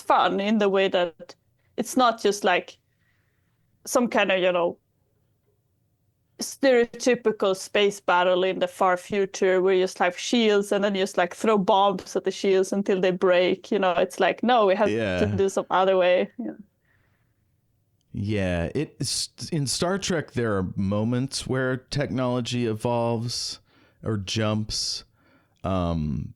fun in the way that it's not just like some kind of, stereotypical space battle in the far future where you just have shields and then you just like throw bombs at the shields until they break. It's like, no, we have to Yeah. do some other way. Yeah. Yeah, it's in Star Trek there are moments where technology evolves or jumps, um,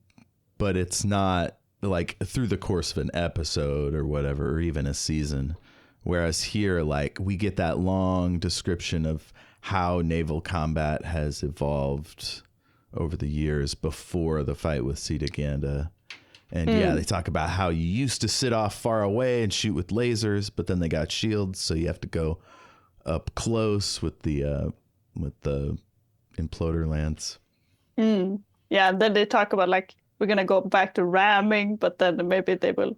but it's not like through the course of an episode or whatever, or even a season. Whereas here, like, we get that long description of how naval combat has evolved over the years before the fight with Cetagandan. And yeah, they talk about how you used to sit off far away and shoot with lasers, but then they got shields, so you have to go up close with the imploder lance. Yeah, and then they talk about like we're gonna go back to ramming, but then maybe they will.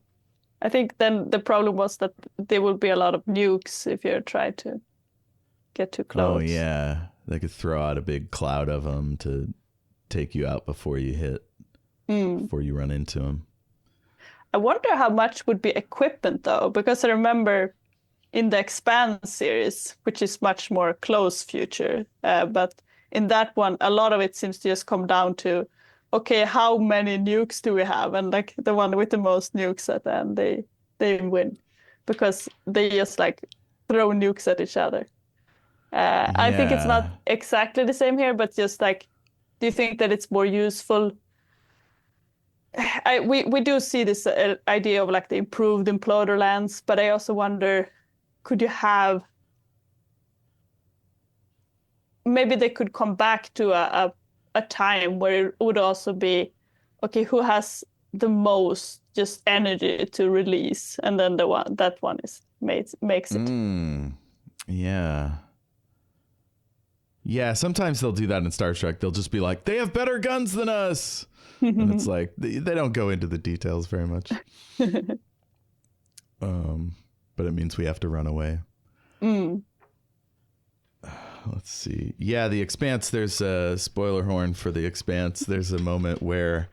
I think then the problem was that there will be a lot of nukes if you try to get too Oh close. yeah, they could throw out a big cloud of them to take you out Mm. before you run into them. I wonder how much would be equipment though, because I remember in the Expanse series, which is much more close future, but in that one, a lot of it seems to just come down to, okay, how many nukes do we have? And like the one with the most nukes at the end, they win because they just like throw nukes at each other. I think it's not Yeah. exactly the same here, but just like, do you think that it's more useful? We do see this idea of like the improved imploder lance, but I also wonder, could you have maybe they could come back to a time where it would also be okay, who has the most just energy to release, and then that one is makes it. Yeah. Yeah, sometimes they'll do that in Star Trek. They'll just be like, they have better guns than us. And it's like, they don't go into the details very much. But it means we have to run away. Mm. Let's see. Yeah, The Expanse, there's a spoiler horn for The Expanse. There's a moment where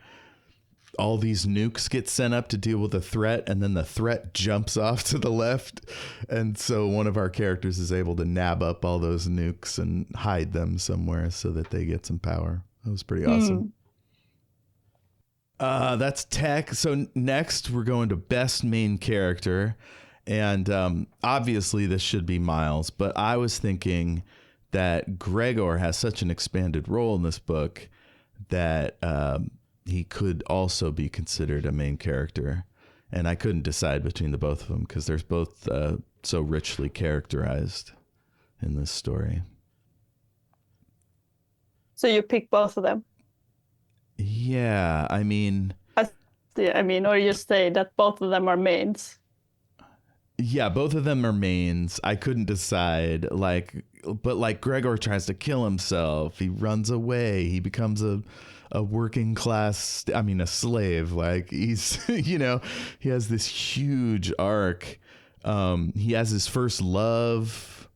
all these nukes get sent up to deal with a threat, and then the threat jumps off to the left. And so one of our characters is able to nab up all those nukes and hide them somewhere so that they get some power. That was pretty awesome. That's tech. So next we're going to best main character. And obviously this should be Miles, but I was thinking that Gregor has such an expanded role in this book that he could also be considered a main character. And I couldn't decide between the both of them because they're both so richly characterized in this story. So you pick both of them. Yeah, I mean, Yeah, I mean, or you say that both of them are mains. yeah, both of them are mains. I couldn't decide. But Gregor tries to kill himself. He runs away. He becomes a working class. A slave. Like he's, he has this huge arc He has his first love,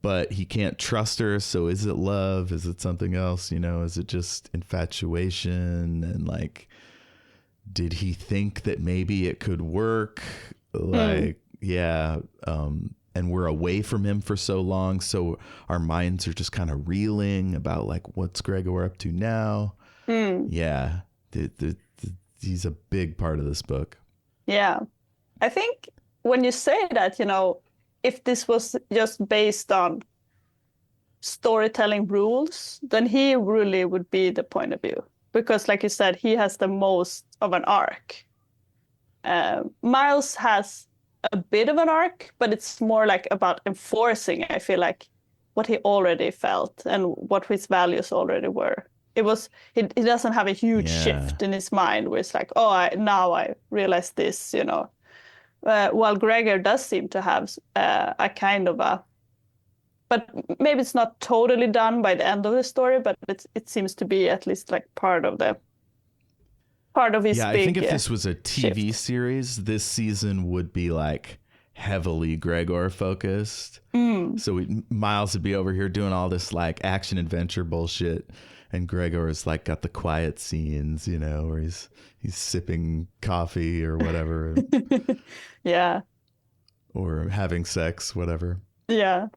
but he can't trust her. So is it love? Is it something else? You know, is it just infatuation? And like, did he think that maybe it could work? Like, yeah. And we're away from him for so long. So our minds are just kind of reeling about like, what's Gregor up to now? Yeah. He's a big part of this book. Yeah. I think when you say that, you know, if this was just based on storytelling rules, then he really would be the point of view. Because, like you said, he has the most of an arc. Miles has a bit of an arc, but it's more like about enforcing, I feel like, what he already felt and what his values already were. He doesn't have a huge shift in his mind where it's like, oh, now I realize this, you know. While Gregor does seem to have a kind of a, but maybe it's not totally done by the end of the story, but it seems to be at least like part of his I big think if this was a TV shift. series, this season would be like heavily Gregor focused. So Miles would be over here doing all this like action adventure bullshit, and Gregor's like got the quiet scenes, you know, where he's sipping coffee or whatever. Yeah. Or having sex, whatever. Yeah.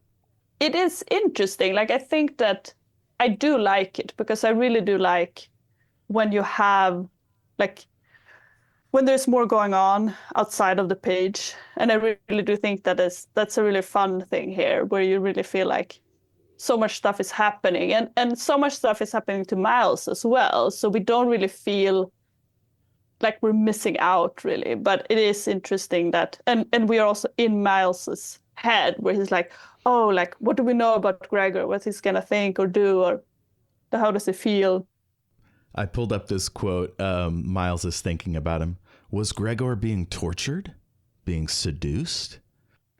It is interesting. Like, I think that I do like it because I really do like when you have, like, when there's more going on outside of the page. And I really do think that's a really fun thing here, where you really feel like so much stuff is happening. And so much stuff is happening to Miles as well. So we don't really feel like we're missing out, really. But it is interesting that, and we are also in Miles's head, where he's like, oh, like, what do we know about Gregor? What he's gonna think or do, or how does he feel? I pulled up this quote. Miles is thinking about him. Was Gregor being tortured? Being seduced?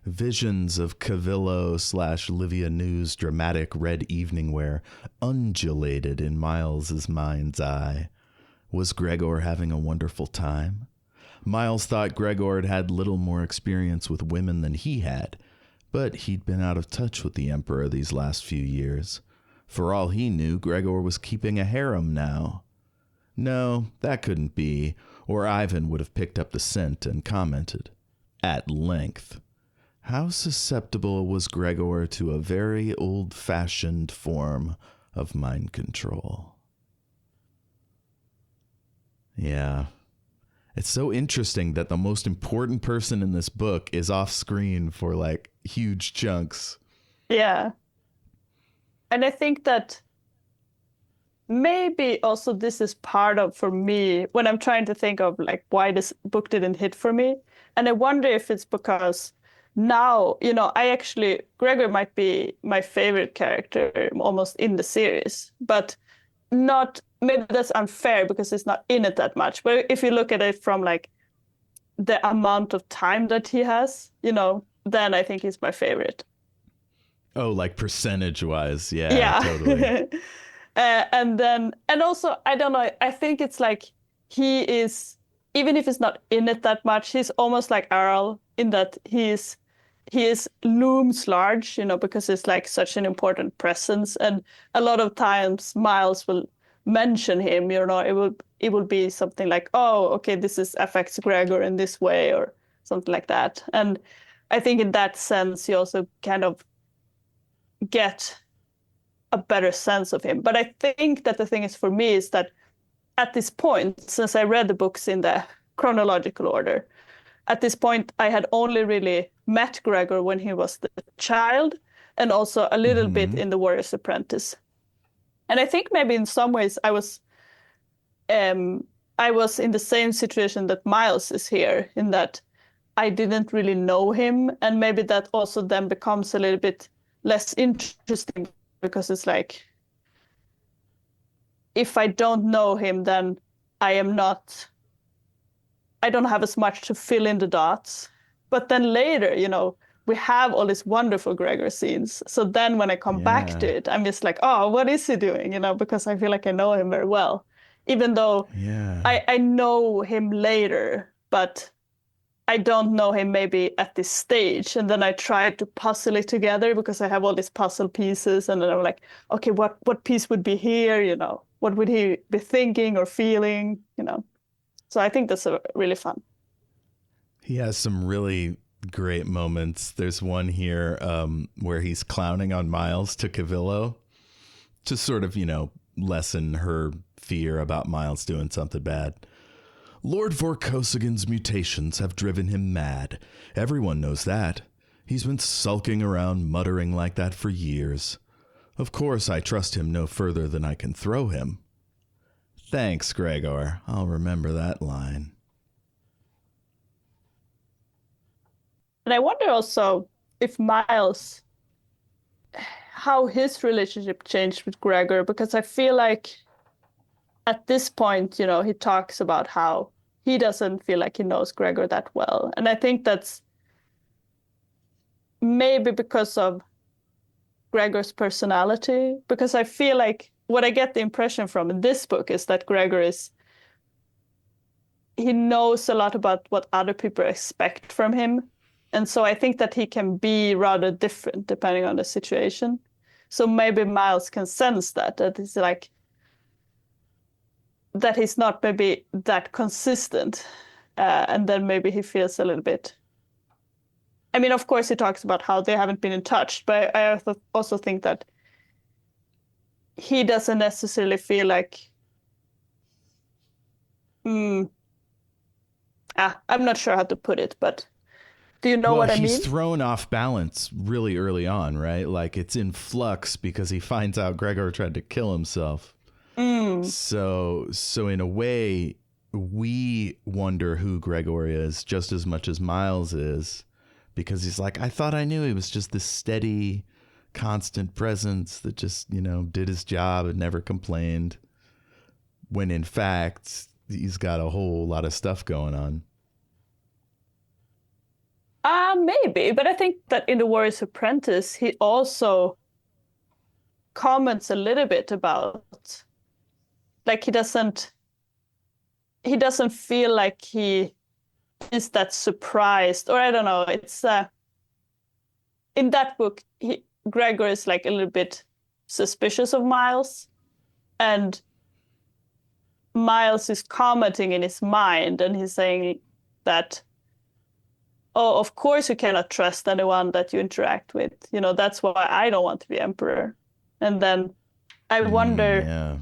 Visions of Cavillo/Livia News dramatic red evening wear undulated in Miles's mind's eye. Was Gregor having a wonderful time? Miles thought Gregor had had little more experience with women than he had, but he'd been out of touch with the Emperor these last few years. For all he knew, Gregor was keeping a harem now. No, that couldn't be, or Ivan would have picked up the scent and commented. At length. How susceptible was Gregor to a very old-fashioned form of mind control? Yeah. It's so interesting that the most important person in this book is off screen for like huge chunks. Yeah. And I think that maybe also this is part of, for me, when I'm trying to think of like why this book didn't hit for me. And I wonder if it's because now, you know, Gregor might be my favorite character almost in the series, but not, maybe that's unfair because it's not in it that much. But if you look at it from like the amount of time that he has, you know, then I think he's my favorite. Oh, like percentage wise. Yeah, Yeah. totally. And also, I don't know, I think it's like he is, even if he's not in it that much, he's almost like Earl in that he is looms large, you know, because it's like such an important presence. And a lot of times Miles will mention him, you know, it will be something like, oh, okay, affects Gregor in this way or something like that. And I think in that sense, you also kind of get a better sense of him. But I think that the thing is for me is that at this point, since I read the books in the chronological order, at this point, I had only really met Gregor when he was the child and also a little bit in The Warrior's Apprentice. And I think maybe in some ways I was in the same situation that Miles is here, in that I didn't really know him. And maybe that also then becomes a little bit less interesting because it's like, if I don't know him, then I don't have as much to fill in the dots. But then later, you know, we have all these wonderful Gregor scenes. So then when I come back to Yeah. it, I'm just like, oh, what is he doing? You know, because I feel like I know him very well, even though Yeah. I know him later, but I don't know him maybe at this stage. And then I tried to puzzle it together because I have all these puzzle pieces. And then I'm like, okay, what piece would be here? What would he be thinking or feeling? So I think that's really fun. He has some really great moments. There's one here where he's clowning on Miles to Cavillo to sort of, lessen her fear about Miles doing something bad. Lord Vorkosigan's mutations have driven him mad. Everyone knows that. He's been sulking around muttering like that for years. Of course, I trust him no further than I can throw him. Thanks, Gregor. I'll remember that line. And I wonder also if Miles, how his relationship changed with Gregor, because I feel like at this point, he talks about how he doesn't feel like he knows Gregor that well. And I think that's maybe because of Gregor's personality, because I feel like what I get the impression from in this book is that Gregor he knows a lot about what other people expect from him. And so I think that he can be rather different depending on the situation. So maybe Miles can sense that it's like, that he's not maybe that consistent. And then maybe he feels a little bit. I mean, of course, he talks about how they haven't been in touch, but I also think that he doesn't necessarily feel like, I'm not sure how to put it, but do you know Well, what I he's mean? thrown off balance really early on, right? Like it's in flux because he finds out Gregor tried to kill himself. So in a way, we wonder who Gregor is just as much as Miles is, because he's like, I thought I knew he was just this steady, constant presence that just, did his job and never complained. When in fact, he's got a whole lot of stuff going on. Maybe, but I think that in The Warrior's Apprentice, he also comments a little bit about, like, he doesn't feel like he is that surprised, or I don't know. It's in that book, Gregor is like a little bit suspicious of Miles, and Miles is commenting in his mind, and he's saying that, oh, of course you cannot trust anyone that you interact with. That's why I don't want to be emperor. And then I wonder. Yeah.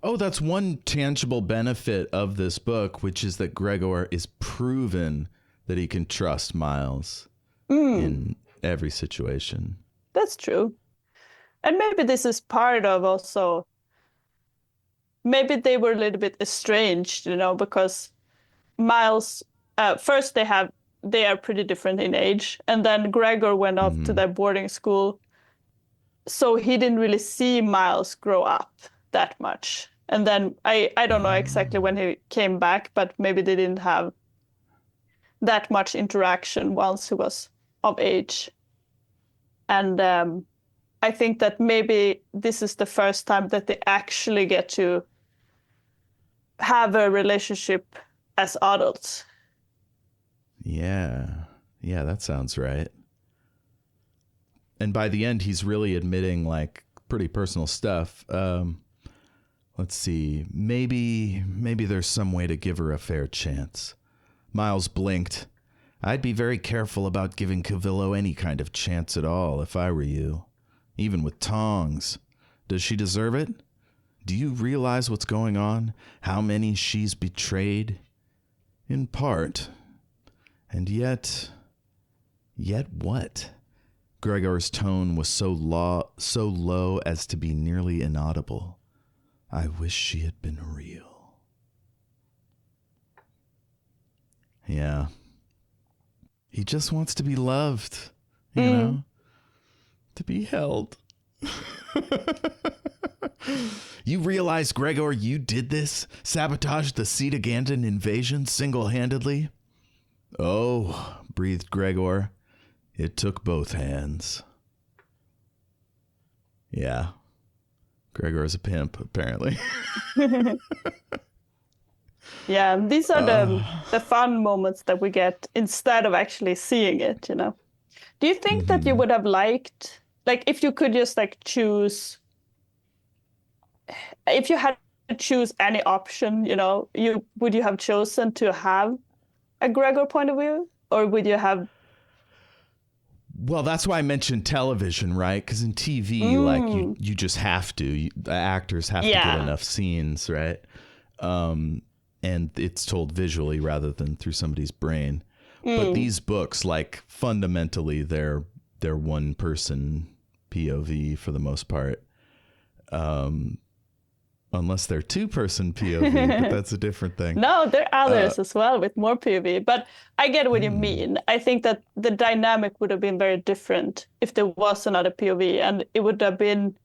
Oh, that's one tangible benefit of this book, which is that Gregor is proven that he can trust Miles in every situation. That's true. And maybe this is part of also, maybe they were a little bit estranged, because Miles, first they are pretty different in age. And then Gregor went off to their boarding school. So he didn't really see Miles grow up that much. And then I don't know exactly when he came back, but maybe they didn't have that much interaction once he was of age. And I think that maybe this is the first time that they actually get to have a relationship as adults. Yeah, that sounds right. And by the end, he's really admitting like pretty personal stuff. Let's see. Maybe there's some way to give her a fair chance. Miles blinked. I'd be very careful about giving Cavillo any kind of chance at all if I were you. Even with tongs. Does she deserve it? Do you realize what's going on? How many she's betrayed? In part. And yet what? Gregor's tone was so low as to be nearly inaudible. I wish she had been real. Yeah. He just wants to be loved, you know? To be held. You realize, Gregor, you did this? Sabotaged the Cetagandan invasion single-handedly? Oh, breathed Gregor. It took both hands. Yeah. Gregor is a pimp, apparently. Yeah, and these are Uh, the fun moments that we get instead of actually seeing it, you know. Do you think that you mhm. would have liked, like, if you could just like choose, if you had to choose any option, you know, you would you have chosen to have a Gregor point of view, or would you have? Well, that's why I mentioned television, right? Because in TV, like Mm, you just have to. The actors have to get yeah. enough scenes, right? Um, and it's told visually rather than through somebody's brain. But Mm. these books, like fundamentally, they're one person POV for the most part. Um, unless they're two person POV, but that's a different thing. No, there are Uh, others as well with more POV, but I get what you hmm. mean. I think that the dynamic would have been very different if there was another POV, and it would have been.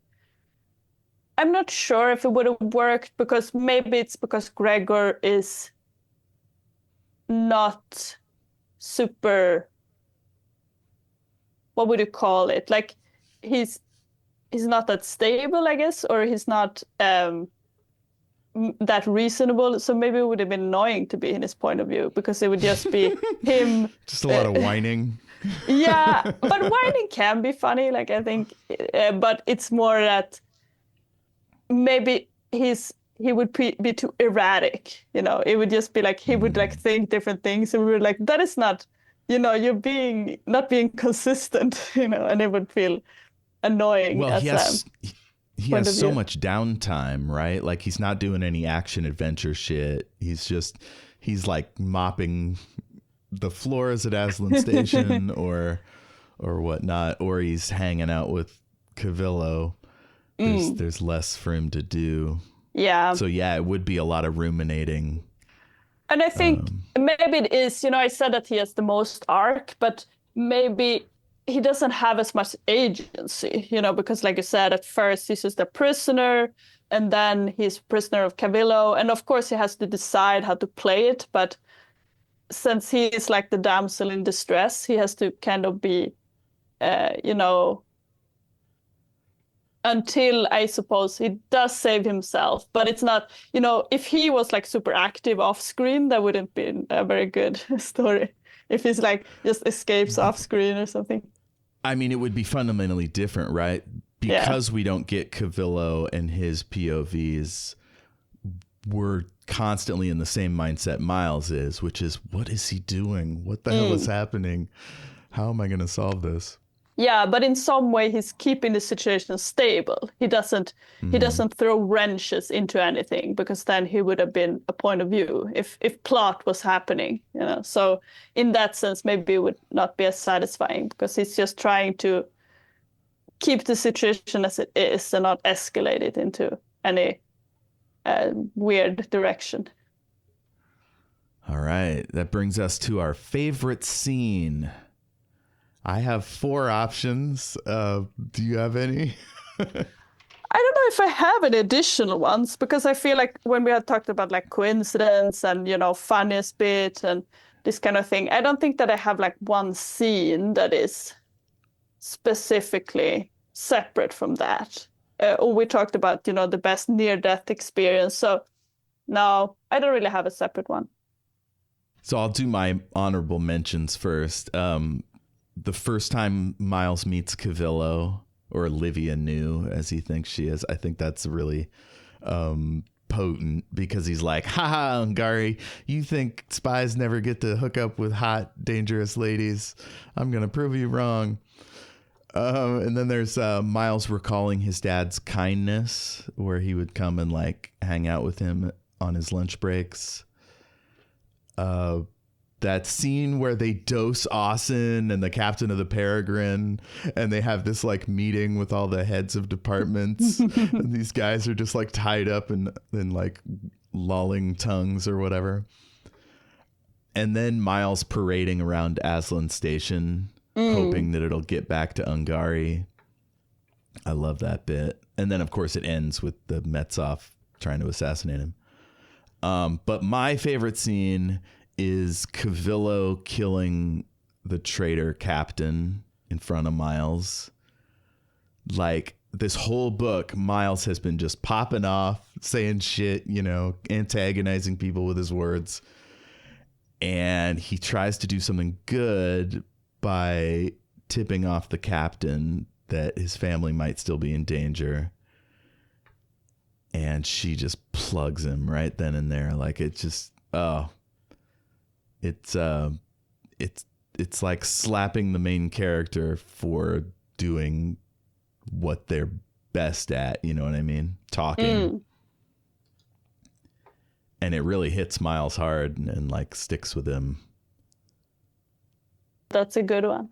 I'm not sure if it would have worked because maybe it's because Gregor is not super, what would you call it? Like he's he's not that stable, I guess, or he's not that reasonable. So maybe it would have been annoying to be in his point of view because it would just be him. Just a Uh, lot of whining. yeah, but whining can be funny. Like I think, but it's more that maybe he would be too erratic. You know, it would just be like he would like Mm. think different things, and we were like, that is not, you know, you're being not being consistent. You know, and it would feel annoying Well, as a he point has of so view. much downtime, right? Like he's not doing any action adventure shit. He's like mopping the floors at Aslan Station or whatnot, or he's hanging out with Cavillo. Mm, There's less for him to do. yeah. So yeah, it would be a lot of ruminating. And I think Um, maybe it is, you know, I said that he has the most arc, but maybe he doesn't have as much agency, you know, because like you said, at first he's just a prisoner, and then he's prisoner of Cavillo. And of course he has to decide how to play it, but since he is like the damsel in distress, he has to kind of be, you know, until I suppose he does save himself. But it's not, you know, if he was like super active off screen, that wouldn't be a very good story. If he's like just escapes off screen or something. I mean, it would be fundamentally different, right? Yeah. Because we don't get Cavillo and his POVs, we're constantly in the same mindset Miles is, which is, what is he doing? What the hell is Mm. happening? How am I going to solve this? Yeah, but in some way he's keeping the situation stable. He Mm-hmm. doesn't throw wrenches into anything because then he would have been a point of view if plot was happening, you know. So in that sense, maybe it would not be as satisfying because he's just trying to keep the situation as it is and not escalate it into any weird direction. All right. That brings us to our favorite scene. I have four options. Do you have any? I don't know if I have any additional ones because I feel like when we had talked about like coincidence and you know funniest bit and this kind of thing, I don't think that I have like one scene that is specifically separate from that. Or we talked about you know the best near-death experience. So no, I don't really have a separate one. So I'll do my honorable mentions first. The first time Miles meets Cavillo, or Olivia New, as he thinks she is, I think that's really potent because he's like, haha, Ungari, you think spies never get to hook up with hot, dangerous ladies? I'm going to prove you wrong. And then there's Miles recalling his dad's kindness, where he would come and like hang out with him on his lunch breaks. That scene where they dose Austin and the captain of the Peregrine, and they have this like meeting with all the heads of departments, and these guys are just like tied up and like lolling tongues or whatever. And then Miles parading around Aslan Station, Mm. hoping that it'll get back to Ungari. I love that bit. And then, of course, it ends with the Metsov trying to assassinate him. But my favorite scene is Cavillo killing the traitor captain in front of Miles. Like, this whole book, Miles has been just popping off, saying shit, antagonizing people with his words. And he tries to do something good by tipping off the captain that his family might still be in danger. And she just plugs him right then and there. Like, it just, it's like slapping the main character for doing what they're best at. You know what I mean? Talking. And it really hits Miles hard and like sticks with him. That's a good one.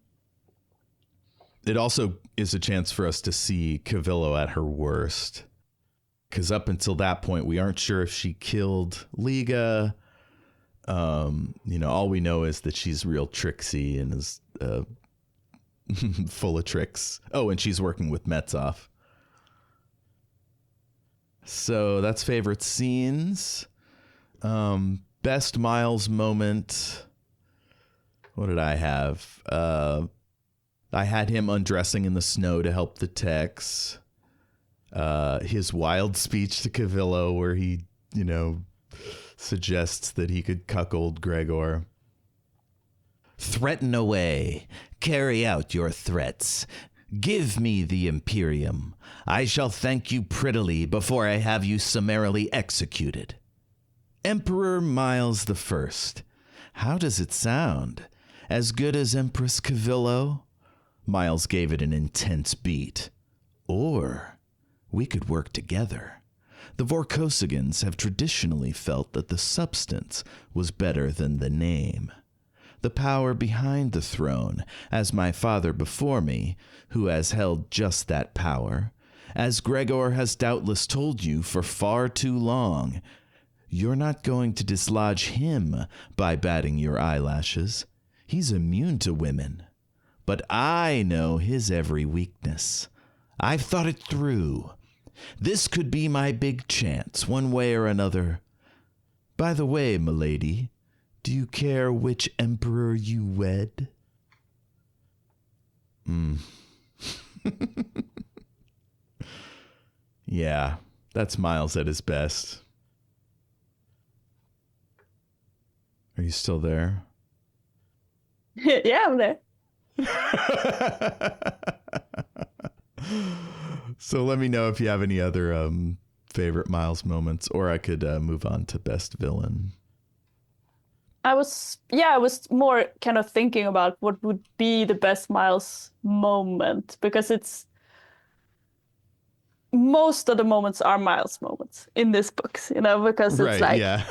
It also is a chance for us to see Cavillo at her worst. Because up until that point, we aren't sure if she killed Liga. All we know is that she's real tricksy and is full of tricks. Oh, and she's working with Metsov. So that's favorite scenes. Best Miles moment. What did I have? I had him undressing in the snow to help the Tex. His wild speech to Cavillo where he, suggests that he could cuckold Gregor. Threaten away. Carry out your threats. Give me the Imperium. I shall thank you prettily before I have you summarily executed. Emperor Miles the First. How does it sound? As good as Empress Cavillo? Miles gave it an intense beat. Or we could work together. The Vorkosigans have traditionally felt that the substance was better than the name. The power behind the throne, as my father before me, who has held just that power, as Gregor has doubtless told you for far too long, you're not going to dislodge him by batting your eyelashes. He's immune to women. But I know his every weakness. I've thought it through. This could be my big chance, one way or another. By the way, milady, do you care which emperor you wed? Yeah, that's Miles at his best. Are you still there? Yeah, I'm there. So let me know if you have any other favorite Miles moments, or I could move on to best villain. I was more kind of thinking about what would be the best Miles moment, because it's most of the moments are Miles moments in this book, because it's Right, like yeah.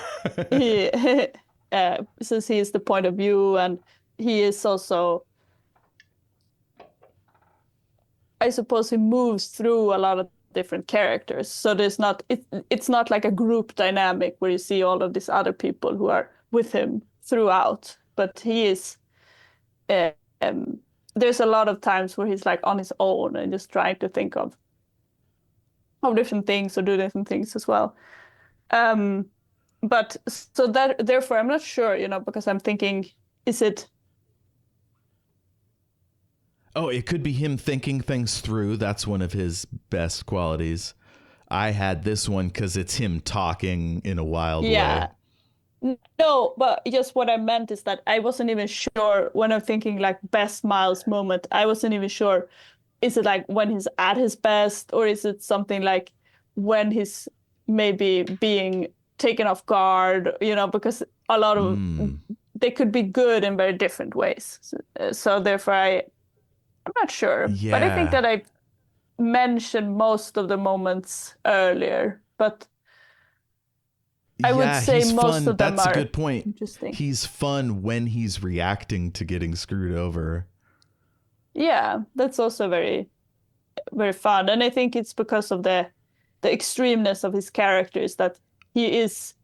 he, since he is the point of view, and he is also, I suppose, he moves through a lot of different characters. So it's not like a group dynamic where you see all of these other people who are with him throughout, but he is. There's a lot of times where he's like on his own and just trying to think of different things or do different things as well. But so that therefore I'm not sure, because I'm thinking, is it? Oh, it could be him thinking things through. That's one of his best qualities. I had this one because it's him talking in a wild way. No, but just what I meant is that I wasn't even sure when I'm thinking like best Miles moment. I wasn't even sure, is it like when he's at his best, or is it something like when he's maybe being taken off guard, because a lot of they could be good in very different ways. So therefore I'm not sure. Yeah. But I think that I mentioned most of the moments earlier, but I would say he's most fun. of them That's are a good point. interesting. He's fun when he's reacting to getting screwed over. Yeah, that's also very, very fun. And I think it's because of the extremeness of his characters that he is.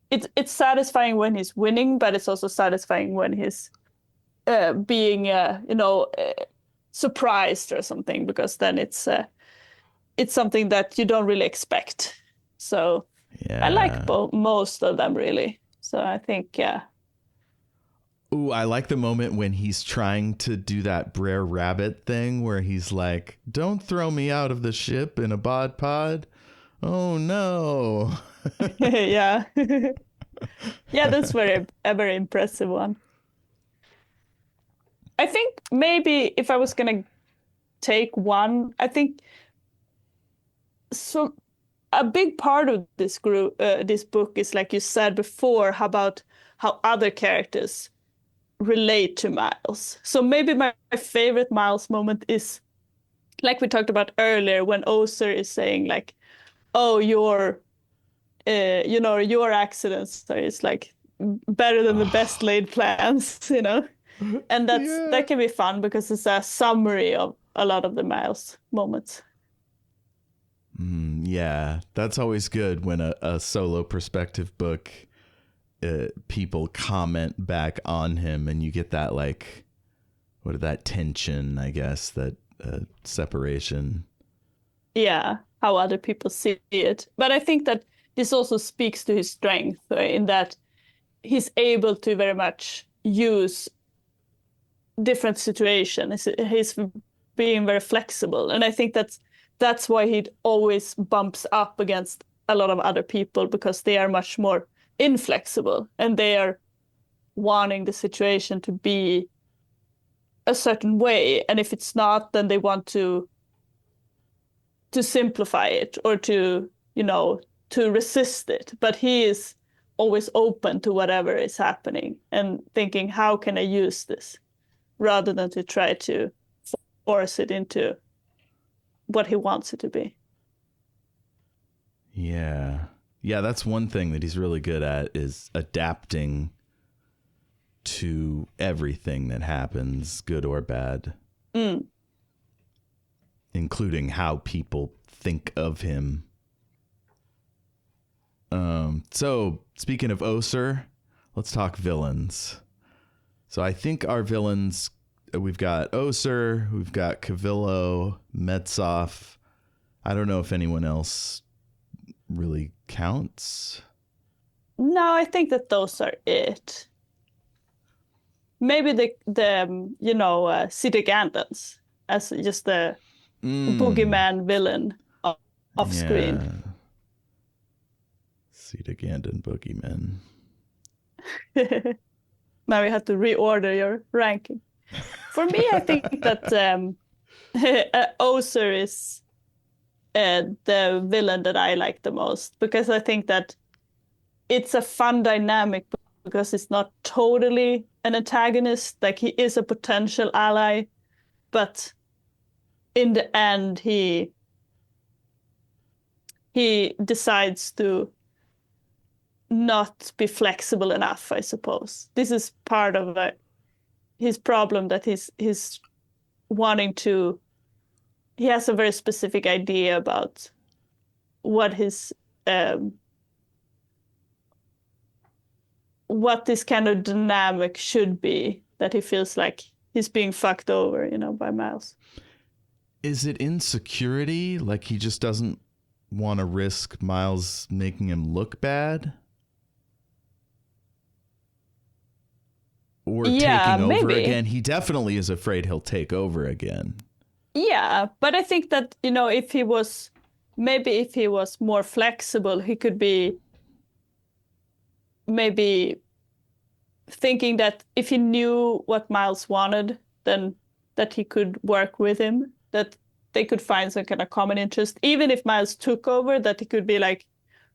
It's satisfying when he's winning, but it's also satisfying when he's being, surprised or something, because then it's something that you don't really expect. So Yeah. I like most of them, really. So I think, yeah. Ooh, I like the moment when he's trying to do that Brer Rabbit thing where he's like, don't throw me out of the ship in a bod pod. Oh, no. Yeah. Yeah, that's a very impressive one. I think maybe if I was gonna take one, I think so a big part of this book is like you said before about how other characters relate to Miles. So maybe my favorite Miles moment is like we talked about earlier when Oser is saying like, "Oh, your accidents is like better than the best laid plans," and Yeah. that can be fun because it's a summary of a lot of the Miles moments. Yeah, that's always good when a solo perspective book, people comment back on him and you get that like, that tension, I guess, that separation. Yeah, how other people see it. But I think that this also speaks to his strength in that he's able to very much use different situations. He's being very flexible, and I think that's why he always bumps up against a lot of other people because they are much more inflexible and they are wanting the situation to be a certain way, and if it's not, then they want to simplify it or to resist it. But he is always open to whatever is happening and thinking, how can I use this? Rather than to try to force it into what he wants it to be. Yeah. Yeah, that's one thing that he's really good at is adapting to everything that happens, good or bad. Including how people think of him. So, speaking of Oser, let's talk villains. So I think our villains, we've got Oser, we've got Cavillo, Metzoff. I don't know if anyone else really counts. No, I think that those are it. Maybe the Cetagandans as just the boogeyman villain off screen. Cetagandan Boogeymen. Now we have to reorder your ranking. For me, I think that Oser is the villain that I like the most because I think that it's a fun dynamic because it's not totally an antagonist. Like he is a potential ally, but in the end, he decides to not be flexible enough, I suppose. This is part of his problem that he's wanting to. He has a very specific idea about what his what this kind of dynamic should be, that he feels like he's being fucked over, by Miles. Is it insecurity? Like he just doesn't want to risk Miles making him look bad? Or taking over again? He definitely is afraid he'll take over again. Yeah, but I think that, if he was more flexible, he could be maybe thinking that if he knew what Miles wanted, then that he could work with him, that they could find some kind of common interest. Even if Miles took over, that he could be like,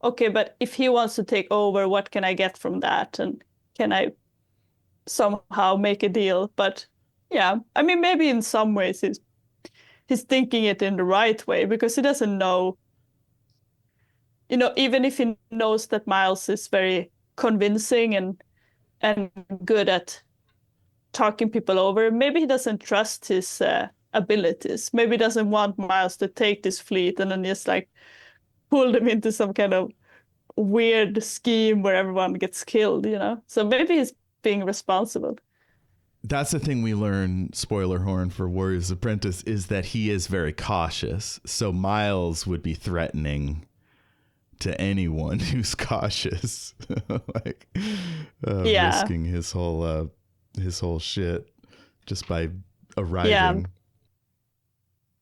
okay, but if he wants to take over, what can I get from that? And can I somehow make a deal? But yeah, I mean, maybe in some ways he's thinking it in the right way because he doesn't know, even if he knows that Miles is very convincing and good at talking people over, maybe he doesn't trust his abilities. Maybe he doesn't want Miles to take this fleet and then just like pull them into some kind of weird scheme where everyone gets killed, So maybe he's being responsible. That's the thing we learn, spoiler horn for Warrior's Apprentice, is that he is very cautious. So Miles would be threatening to anyone who's cautious, risking his whole his whole shit just by Yeah. arriving.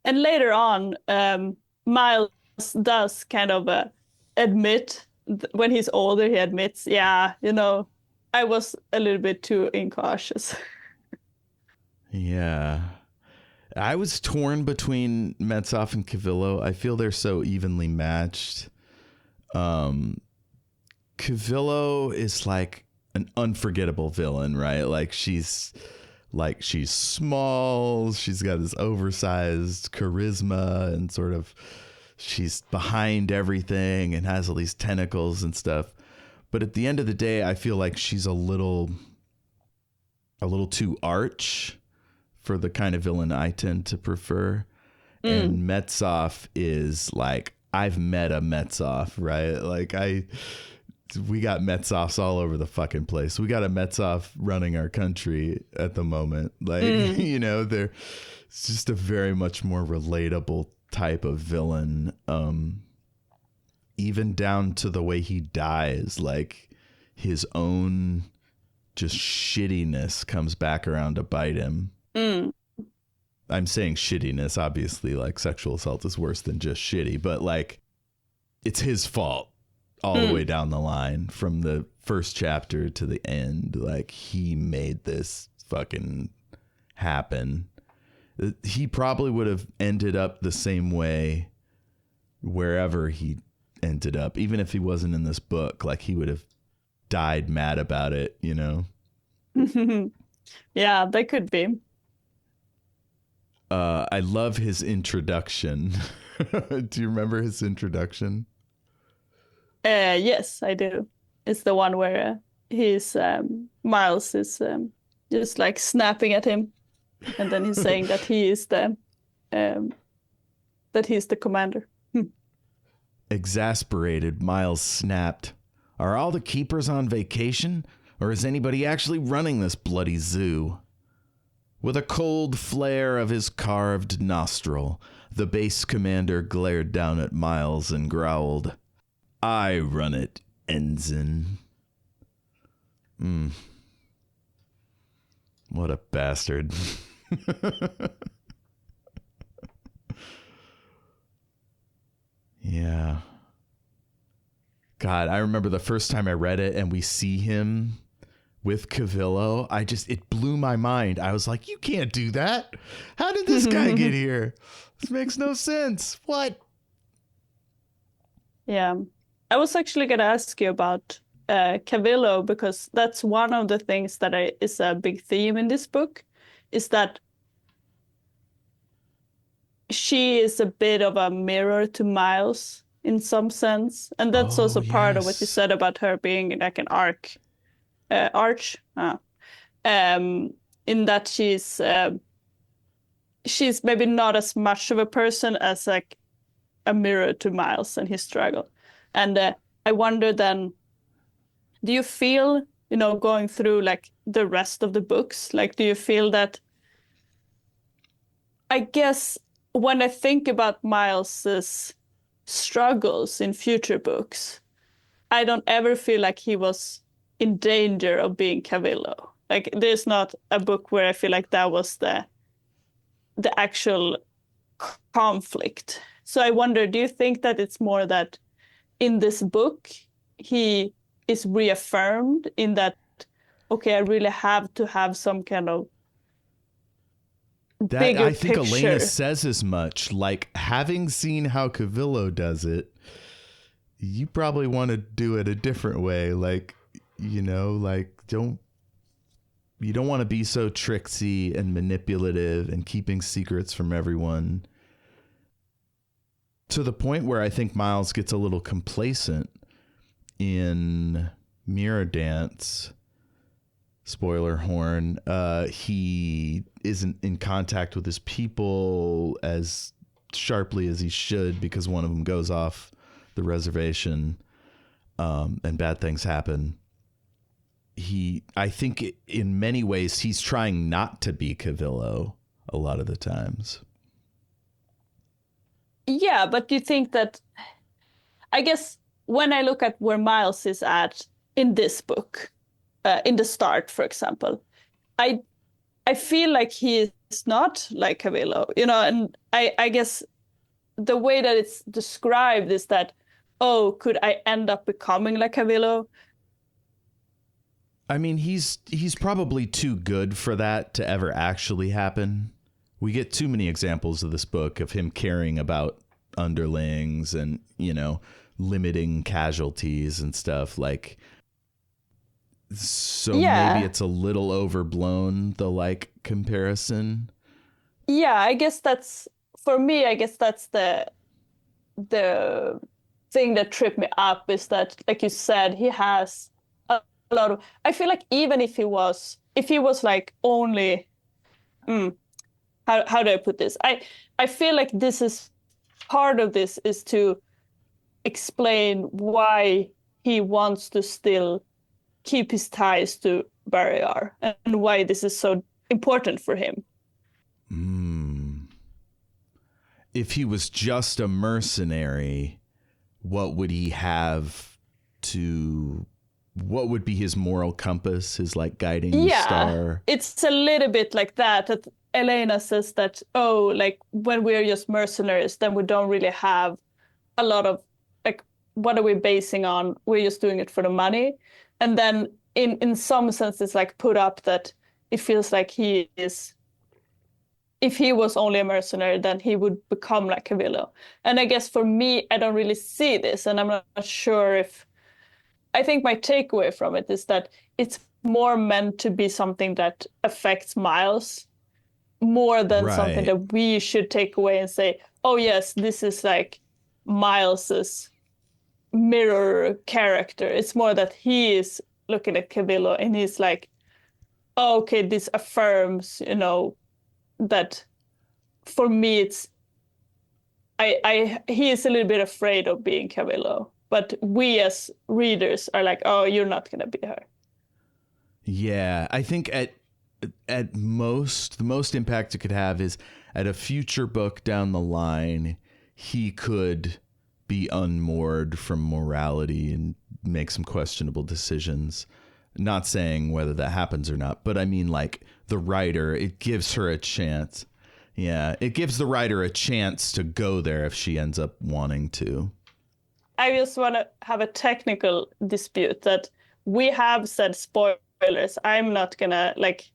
And later on, Miles does kind of admit when he's older, he admits, yeah, I was a little bit too incautious. Yeah. I was torn between Metzoff and Cavillo. I feel they're so evenly matched. Cavillo is like an unforgettable villain, right? She's small, she's got this oversized charisma, and sort of she's behind everything and has all these tentacles and stuff. But at the end of the day, I feel like she's a little too arch for the kind of villain I tend to prefer. And Metzoff is like, I've met a Metzoff, right? We got Metzoffs all over the fucking place. We got a Metzoff running our country at the moment. They're it's just a very much more relatable type of villain. Even down to the way he dies, like his own just shittiness comes back around to bite him. I'm saying shittiness, obviously, like sexual assault is worse than just shitty, but like it's his fault all the way down the line from the first chapter to the end. Like he made this fucking happen. He probably would have ended up the same way wherever he ended up, even if he wasn't in this book. Like he would have died mad about it, you know? Yeah, that could be. I love his introduction. Do you remember his introduction? Yes, I do. It's the one where Miles is just like snapping at him, and then he's saying that he's the commander. Exasperated, Miles snapped. Are all the keepers on vacation? Or is anybody actually running this bloody zoo? With a cold flare of his carved nostril, the base commander glared down at Miles and growled, I run it, ensign. What a bastard. Yeah. God, I remember the first time I read it and we see him with Cavillo. It blew my mind. I was like, you can't do that. How did this guy get here? This makes no sense. What? Yeah. I was actually going to ask you about Cavillo, because that's one of the things that is a big theme in this book, is that she is a bit of a mirror to Miles in some sense. And that's Oh, also part of what you yes. said about her being like an arch. In that she's maybe not as much of a person as like a mirror to Miles and his struggle. And I wonder then, do you feel, going through like the rest of the books, like do you feel that, I guess when I think about Miles's struggles in future books, I don't ever feel like he was in danger of being Cavillo. Like there's not a book where I feel like that was the actual conflict. So I wonder, do you think that it's more that in this book he is reaffirmed in that, okay, I really have to have some kind of That bigger I think Elena picture. says as much. Like, having seen how Cavillo does it, you probably want to do it a different way. Like, you don't want to be so tricksy and manipulative and keeping secrets from everyone, to the point where I think Miles gets a little complacent in Mirror Dance. Spoiler horn. He isn't in contact with his people as sharply as he should because one of them goes off the reservation, and bad things happen. I think in many ways he's trying not to be Cavillo a lot of the times. Yeah, but do you think that, I guess when I look at where Miles is at in this book, in the start, for example, I I feel like he is not like Cavillo, you know, and I guess the way that it's described is that, oh, could I end up becoming like Cavillo? I mean, he's probably too good for that to ever actually happen. We get too many examples of this book of him caring about underlings and, you know, limiting casualties and stuff like. So maybe Yeah. it's a little overblown, the like comparison. Yeah, I guess that's for me, I guess that's the thing that tripped me up is that, like you said, he has a lot of I feel like even if he was like only how do I put this? I feel like this is part of this is to explain why he wants to still keep his ties to Barrier and why this is so important for him. Mm. If he was just a mercenary, what would he have to what would be his moral compass, his like guiding Yeah, star? it's a little bit like that Elena says that, oh, like when we're just mercenaries, then we don't really have a lot of like what are we basing on? We're just doing it for the money. And then in some sense it's like put up that it feels like he is if he was only a mercenary, then he would become like a villain. And I guess for me, I don't really see this, and I'm not sure if I think my takeaway from it is that it's more meant to be something that affects Miles more than something Right. that we should take away and say, oh yes, this is like Miles's mirror character. It's more that he is looking at Cavillo and he's like, oh, okay, this affirms, you know, that for me it's he is a little bit afraid of being Cavillo, but we as readers are like, oh, you're not gonna be her. Yeah, I think at most the most impact it could have is at a future book down the line, he could be unmoored from morality and make some questionable decisions. Not saying whether that happens or not, but I mean like the writer, it gives her a chance. Yeah, it gives the writer a chance to go there if she ends up wanting to. I just want to have a technical dispute that we have said spoilers. I'm not gonna like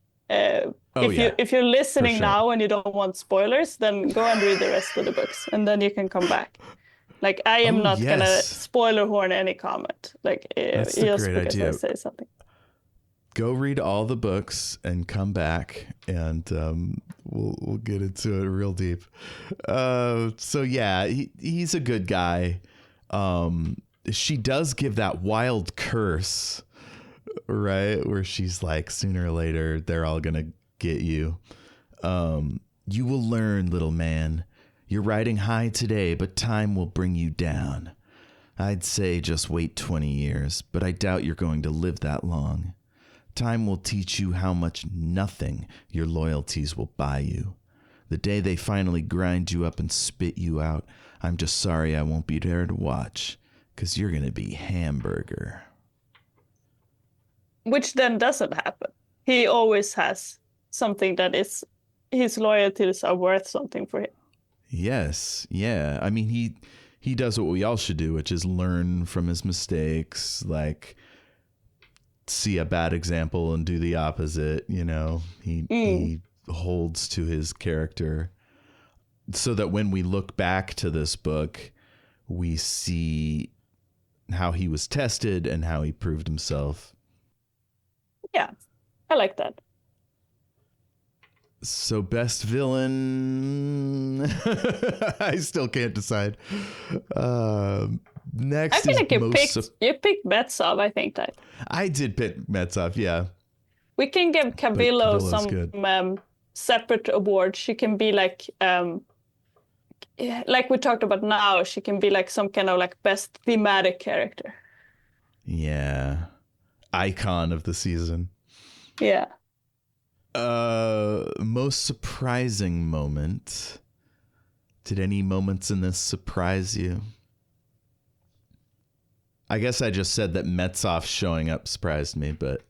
Oh yeah, if you're for listening sure. now and you don't want spoilers, then go and read the rest of the books and then you can come back. Like I am Oh not gonna yes, spoiler horn any comment, like that's the just great because I idea. say something. Go read all the books and come back, and we'll get into it real deep. So yeah, he's a good guy. She does give that wild curse, right, where she's like, sooner or later they're all gonna get you. You will learn, little man. You're riding high today, but time will bring you down. I'd say just wait 20 years, but I doubt you're going to live that long. Time will teach you how much nothing your loyalties will buy you. The day they finally grind you up and spit you out, I'm just sorry I won't be there to watch, 'cause you're gonna be hamburger. Which then doesn't happen. He always has something that is his loyalties are worth something for him. Yes, yeah. I mean, he does what we all should do, which is learn from his mistakes, like see a bad example and do the opposite, you know. Mm. He holds to his character so that when we look back to this book, we see how he was tested and how he proved himself. Yeah, I like that. So best villain, I still can't decide. I Next feel is like you picked Betsov, I think that. I did pick Metsov, yeah, We can give but Cavillo Cavillo's some good. separate award. She can be like we talked about now, she can be like some kind of like best thematic character. Yeah, icon of the season. Yeah. Most surprising moment. Did any moments in this surprise you? I guess I just said that Metsov showing up surprised me, but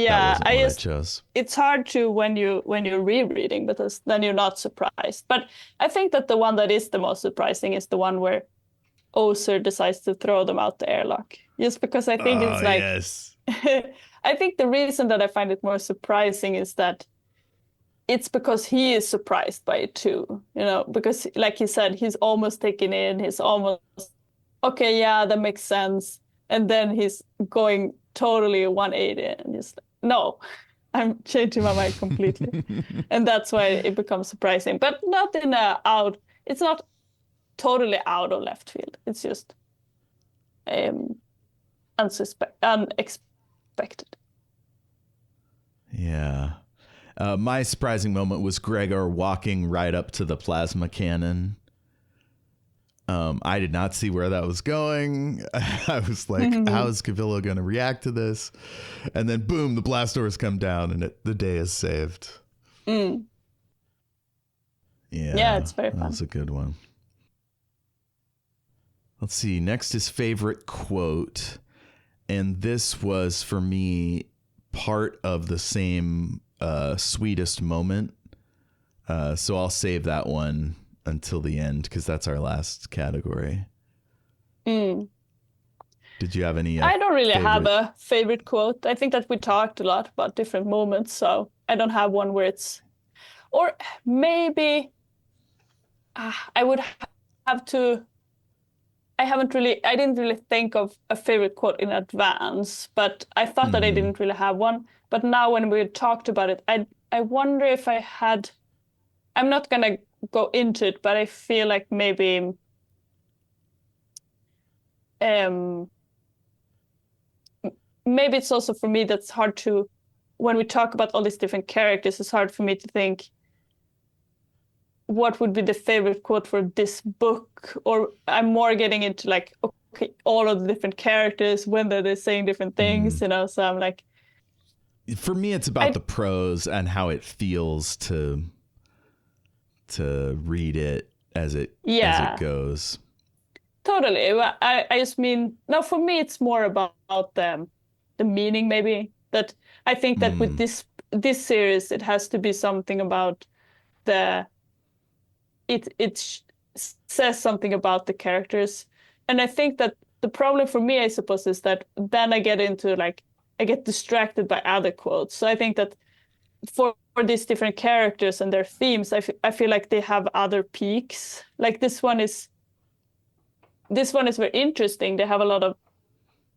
that Yeah, wasn't what I chose. it's hard to when you're rereading because then you're not surprised. But I think that the one that is the most surprising is the one where Oser decides to throw them out the airlock. Just because I think Oh, it's like yes. I think the reason that I find it more surprising is that it's because he is surprised by it too, because like he said, he's almost taken in, he's almost okay, yeah, that makes sense. And then he's going totally 180 and he's like, no, I'm changing my mind completely. And that's why it becomes surprising, but not in a out, it's not totally out of left field. It's just um unexpected. Yeah. My surprising moment was Gregor walking right up to the plasma cannon. I did not see where that was going. I was like, how is Gavillo going to react to this? And then boom, the blast doors come down and the day is saved. Mm. Yeah, Yeah, it's very that fun. was a good one. Let's see. Next is favorite quote. And this was for me part of the same sweetest moment. So I'll save that one until the end because that's our last category. Mm. Did you have any I don't really have favorite? a favorite quote. I think that we talked a lot about different moments, so I don't have one where it's, or maybe I would have to. I didn't really think of a favorite quote in advance, but I thought that I Mm-hmm. didn't really have one. But now when we talked about it, I wonder if I had. I'm not gonna go into it, but I feel like um maybe it's also for me that's hard to when we talk about all these different characters, it's hard for me to think what would be the favorite quote for this book, or I'm more getting into like, okay, all of the different characters when they're saying different Mm. things, so I'm like, For me, it's about I the prose and how it feels to read it as it yeah, goes. totally. I just mean, no, for me it's more about the meaning, maybe, that I think that with Mm. this series it has to be something about the it says something about the characters. And I think that the problem for me, I suppose, is that then I get into like I get distracted by other quotes. So I think that for these different characters and their themes, I feel like they have other peaks. Like this one is very interesting. They have a lot of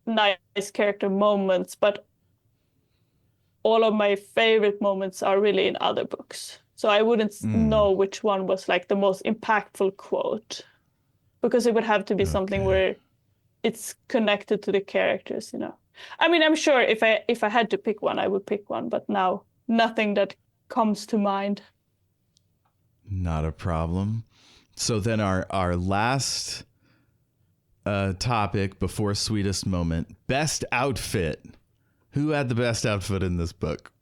nice character moments, but all of my favorite moments are really in other books. So I wouldn't Mm. know which one was like the most impactful quote, because it would have to be something Okay. where it's connected to the characters. I mean, I'm sure if I had to pick one, I would pick one, but now nothing that comes to mind. Not a problem. So then our last topic before sweetest moment, best outfit. Who had the best outfit in this book?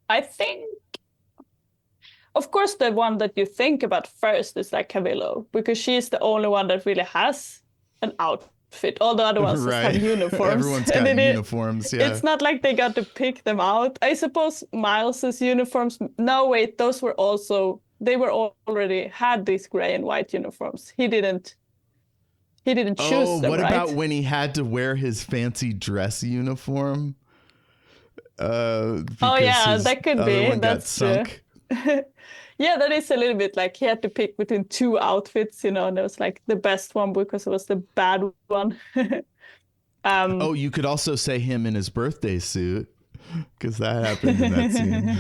I think, of course, the one that you think about first is like Cavillo, because she's the only one that really has an outfit. All the other ones just have Right. uniforms, Everyone's and got uniforms. Yeah. it's not like they got to pick them out. I suppose Miles's uniforms. No, wait, those were also they were already had these gray and white uniforms. He didn't Oh, choose them, what about right? when he had to wear his fancy dress uniform? Oh Because yeah, his that could other be. one got That's true. sunk. Yeah, that is a little bit like he had to pick between two outfits, and it was like the best one because it was the bad one. Oh, um you could also say him in his birthday suit because that happened in that scene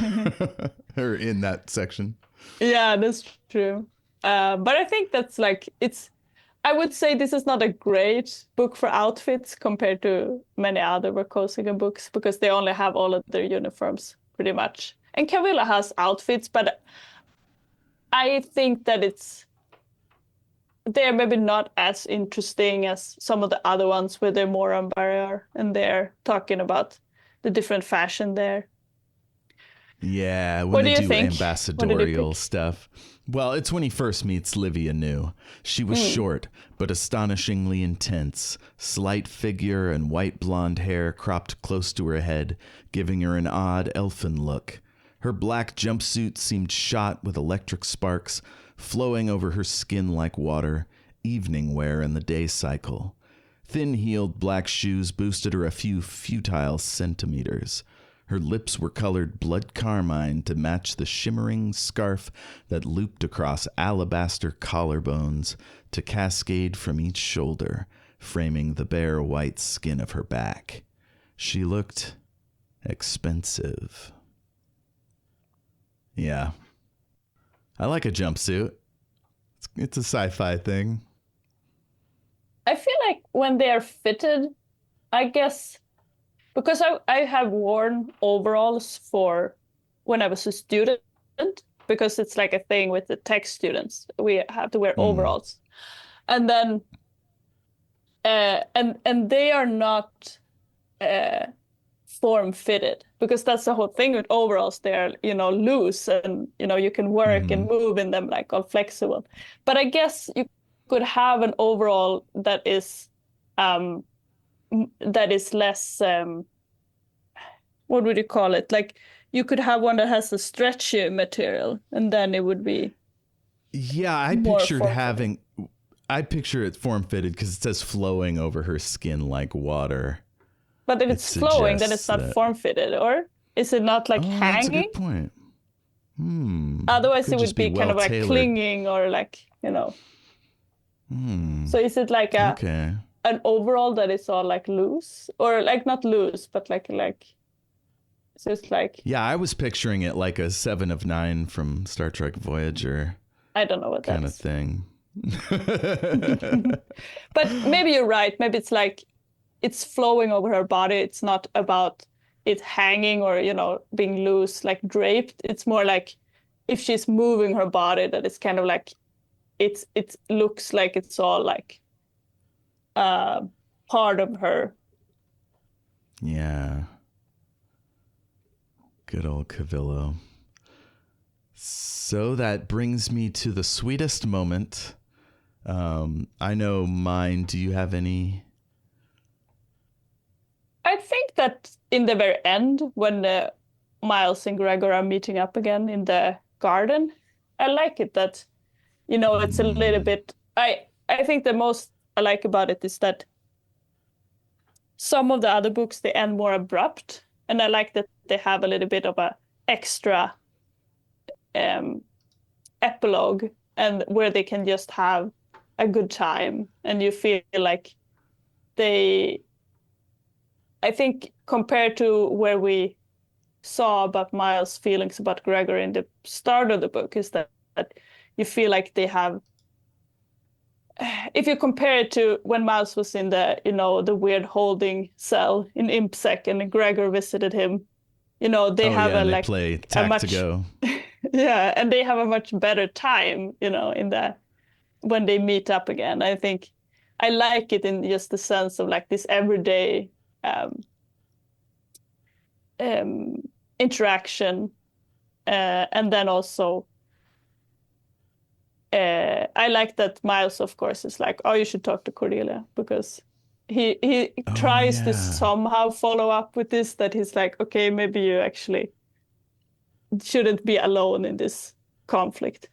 or in that section. Yeah, that's true. But I think that's like I would say this is not a great book for outfits compared to many other Wachowski books because they only have all of their uniforms pretty much. And Camilla has outfits, but I think that they're maybe not as interesting as some of the other ones where they're more on barrier and they're talking about the different fashion there. Yeah, when What do they you do think? What did you ambassadorial pick? stuff. Well, it's when he first meets Livia New. She was short, but astonishingly intense. Slight figure and white blonde hair cropped close to her head, giving her an odd elfin look. Her black jumpsuit seemed shot with electric sparks, flowing over her skin like water, evening wear in the day cycle. Thin-heeled black shoes boosted her a few futile centimeters. Her lips were colored blood carmine to match the shimmering scarf that looped across alabaster collarbones to cascade from each shoulder, framing the bare white skin of her back. She looked expensive. Yeah. I like a jumpsuit. It's a sci-fi thing. I feel like when they are fitted, I guess because I have worn overalls for when I was a student, because it's like a thing with the tech students. We have to wear Mm. overalls. And then and they are not uh form fitted, because that's the whole thing with overalls. They're, loose, and you can work Mm-hmm. and move in them like all flexible. But I guess you could have an overall um that is less what would you call it? Like, you could have one that has a stretchy material, and then it would be Yeah, more form fitted. I picture it form fitted because it says flowing over her skin like water. But if It it's flowing, then suggests it's not that. form fitted, or is it not like Oh, that's a hanging? good point. Otherwise, Could it would just be be kind well of like tailored. clinging, or like. So is it like a Okay. an overall that is all like loose, or like not loose, but like so it's like, Yeah, I was picturing it like a Seven of Nine from Star Trek Voyager I don't know what that kind of is. thing. But maybe you're right. Maybe it's like it's flowing over her body. It's not about it hanging or being loose, like draped. It's more like if she's moving her body, that it's kind of like it looks like it's all like uh part of her. Yeah. Good old Cavillo. So that brings me to the sweetest moment. I know mine. Do you have any? I think that in the very end, when Miles and Gregor are meeting up again in the garden, I like it that it's a little Mm. bit. I think the most I like about it is that some of the other books they end more abrupt, and I like that they have a little bit of a extra um epilogue, and where they can just have a good time, and you feel like they. I think compared to where we saw about Miles' feelings about Gregor in the start of the book, is that you feel like they have. If you compare it to when Miles was in the weird holding cell in ImpSec and Gregor visited him, they Oh have yeah, a and they like play a much Tactigo. yeah, and they have a much better time, in the when they meet up again. I think I like it in just the sense of like this everyday um, um, interaction, and then also I like that Miles, of course, is like, oh, you should talk to Cordelia, because he Oh tries to yeah. somehow follow up with this, that he's like, okay, maybe you actually shouldn't be alone in this conflict.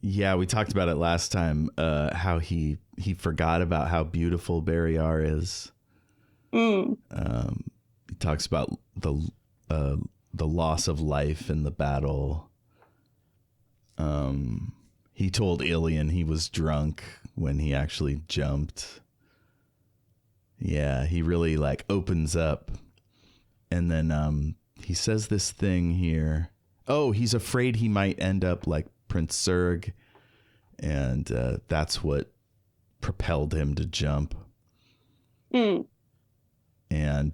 Yeah, we talked about it last time. How he forgot about how beautiful Barryar is. Mm. He talks about uh, the loss of life in the battle. He told Ilian he was drunk when he actually jumped. Yeah, he really like opens up, and then he says this thing here. Oh, he's afraid he might end up like Prince Zurg, and that's what propelled him to jump. Mm. And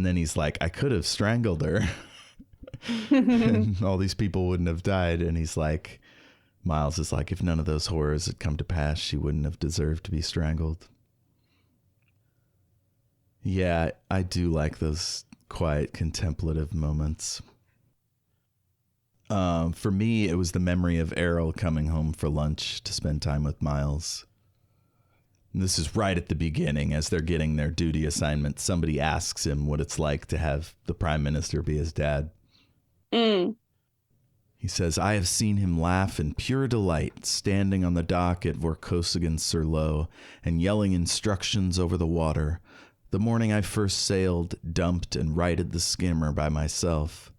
then he's like, I could have strangled her, and all these people wouldn't have died. And he's like, Miles is like, if none of those horrors had come to pass, she wouldn't have deserved to be strangled. Yeah, I do like those quiet contemplative moments. For me, it was the memory of Errol coming home for lunch to spend time with Miles. And this is right at the beginning as they're getting their duty assignment. Somebody asks him what it's like to have the prime minister be his dad. Mm. He says, I have seen him laugh in pure delight, standing on the dock at Vor Surlo and yelling instructions over the water. The morning I first sailed, dumped and righted the skimmer by myself.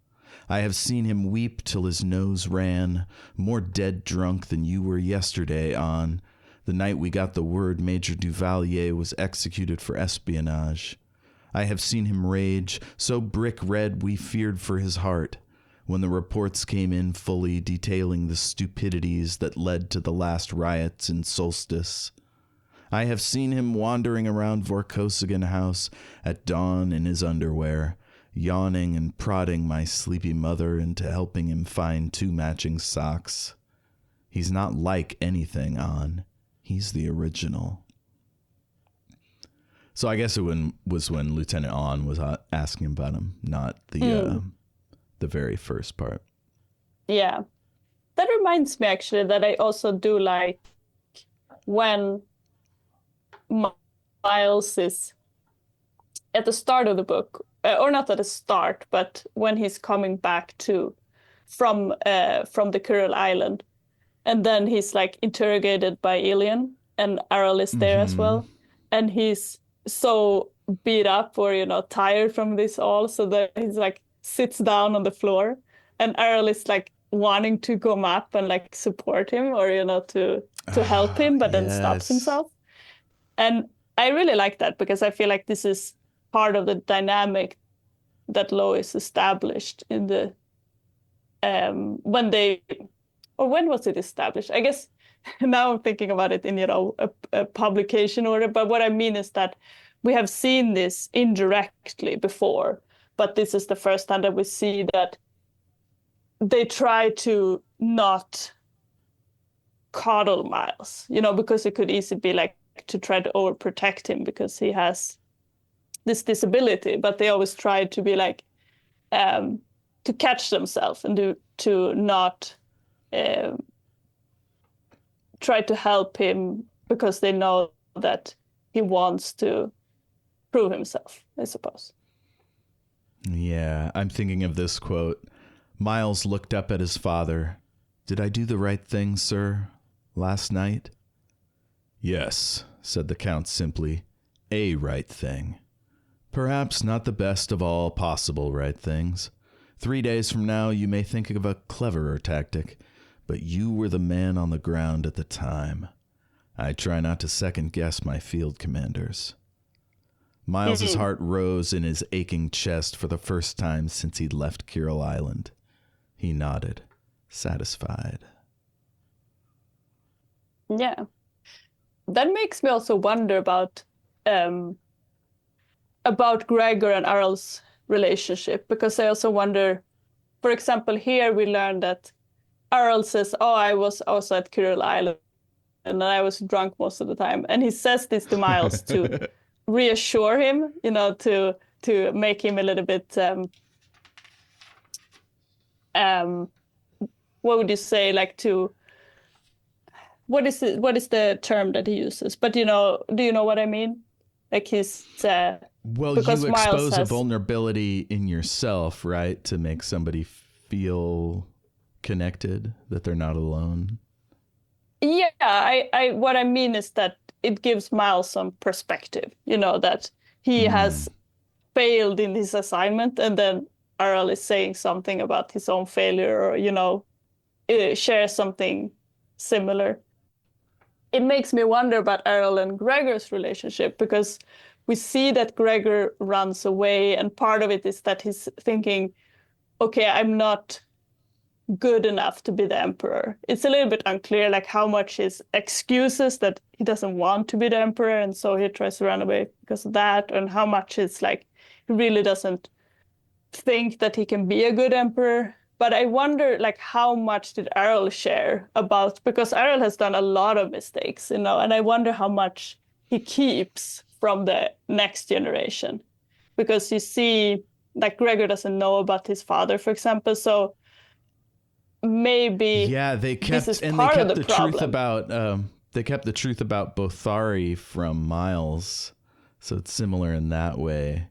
I have seen him weep till his nose ran, more dead drunk than you were yesterday on the night we got the word Major Duvalier was executed for espionage. I have seen him rage, so brick red we feared for his heart, when the reports came in fully detailing the stupidities that led to the last riots in Solstice. I have seen him wandering around Vorkosigan House at dawn in his underwear, yawning and prodding my sleepy mother into helping him find 2 matching socks. He's not like anything on. He's the original. So I guess was when Lieutenant On was asking about him, not the very first part. Yeah. That reminds me actually that I also do like when Miles is at the start of the book, or not at the start, but when he's coming back from the Kuril Island, and then he's like interrogated by Ilian, and Aral is there as well, and he's so beat up or tired from this all, so that he's like sits down on the floor, and Aral is like wanting to come up and like support him or to help him, but then stops himself. And I really like that because I feel like this is part of the dynamic that Lois established in the when was it established? I guess now I'm thinking about it in a publication order, but what I mean is that we have seen this indirectly before, but this is the first time that we see that they try to not coddle Miles, because it could easily be like to try to overprotect him because he has this disability, but they always try to be like to catch themselves and to not try to help him because they know that he wants to prove himself, I suppose. Yeah, I'm thinking of this quote. Miles looked up at his father. Did I do the right thing, sir, last night? Yes, said the Count simply. A right thing. Perhaps not the best of all possible right things. 3 days from now, you may think of a cleverer tactic, but you were the man on the ground at the time. I try not to second-guess my field commanders. Miles's heart rose in his aching chest for the first time since he'd left Kuril Island. He nodded, satisfied. Yeah. That makes me also wonder about Gregor and Arl's relationship, because I also wonder, for example, here we learn that Arl says, I was also at Kuril Island and I was drunk most of the time. And he says this to Miles to reassure him, to make him a little bit, what would you say, like what is the term that he uses? But, do you know what I mean? Like he's... well, you expose a vulnerability in yourself, right? To make somebody feel connected, that they're not alone. Yeah, I what I mean is that it gives Miles some perspective, that he has failed in his assignment, and then Arl is saying something about his own failure, or, share something similar. It makes me wonder about Arl and Gregor's relationship, because we see that Gregor runs away, and part of it is that he's thinking, okay, I'm not good enough to be the emperor. It's a little bit unclear, like how much is excuses that he doesn't want to be the emperor, and so he tries to run away because of that, and how much it's like he really doesn't think that he can be a good emperor. But I wonder, like, how much did Arl share about, because Arl has done a lot of mistakes, and I wonder how much he keeps from the next generation, because you see, like, Gregor doesn't know about his father, for example, so maybe Yeah, they this kept is and they part of kept the the truth problem. about they kept the truth about Bothari from Miles, so it's similar in that way.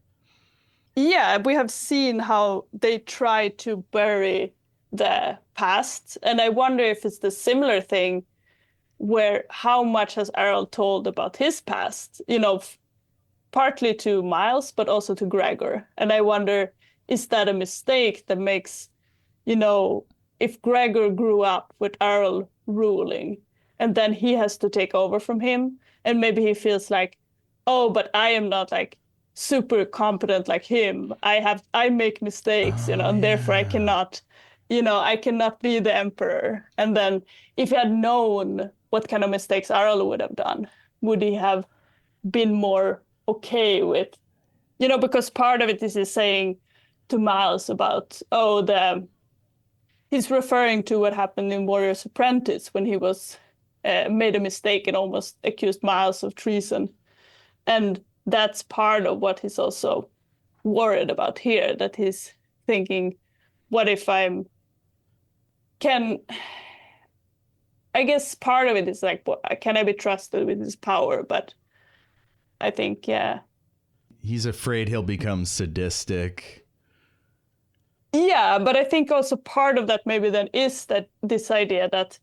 Yeah, we have seen how they try to bury the past, and I wonder if it's the similar thing where how much has Errol told about his past, partly to Miles, but also to Gregor. And I wonder, is that a mistake that makes, you know, if Gregor grew up with Errol ruling and then he has to take over from him, and maybe he feels like, oh, but I am not like super competent like him. I make mistakes, Oh and therefore yeah. I cannot be the emperor. And then if he had known what kind of mistakes Errol would have done, would he have been more okay with, because part of it is he's saying to Miles about, oh, he's referring to what happened in Warrior's Apprentice when he was made a mistake and almost accused Miles of treason. And that's part of what he's also worried about here, that he's thinking, what if can, I guess part of it is like, can I be trusted with his power? But I think, yeah. He's afraid he'll become sadistic. Yeah, but I think also part of that maybe then is that this idea that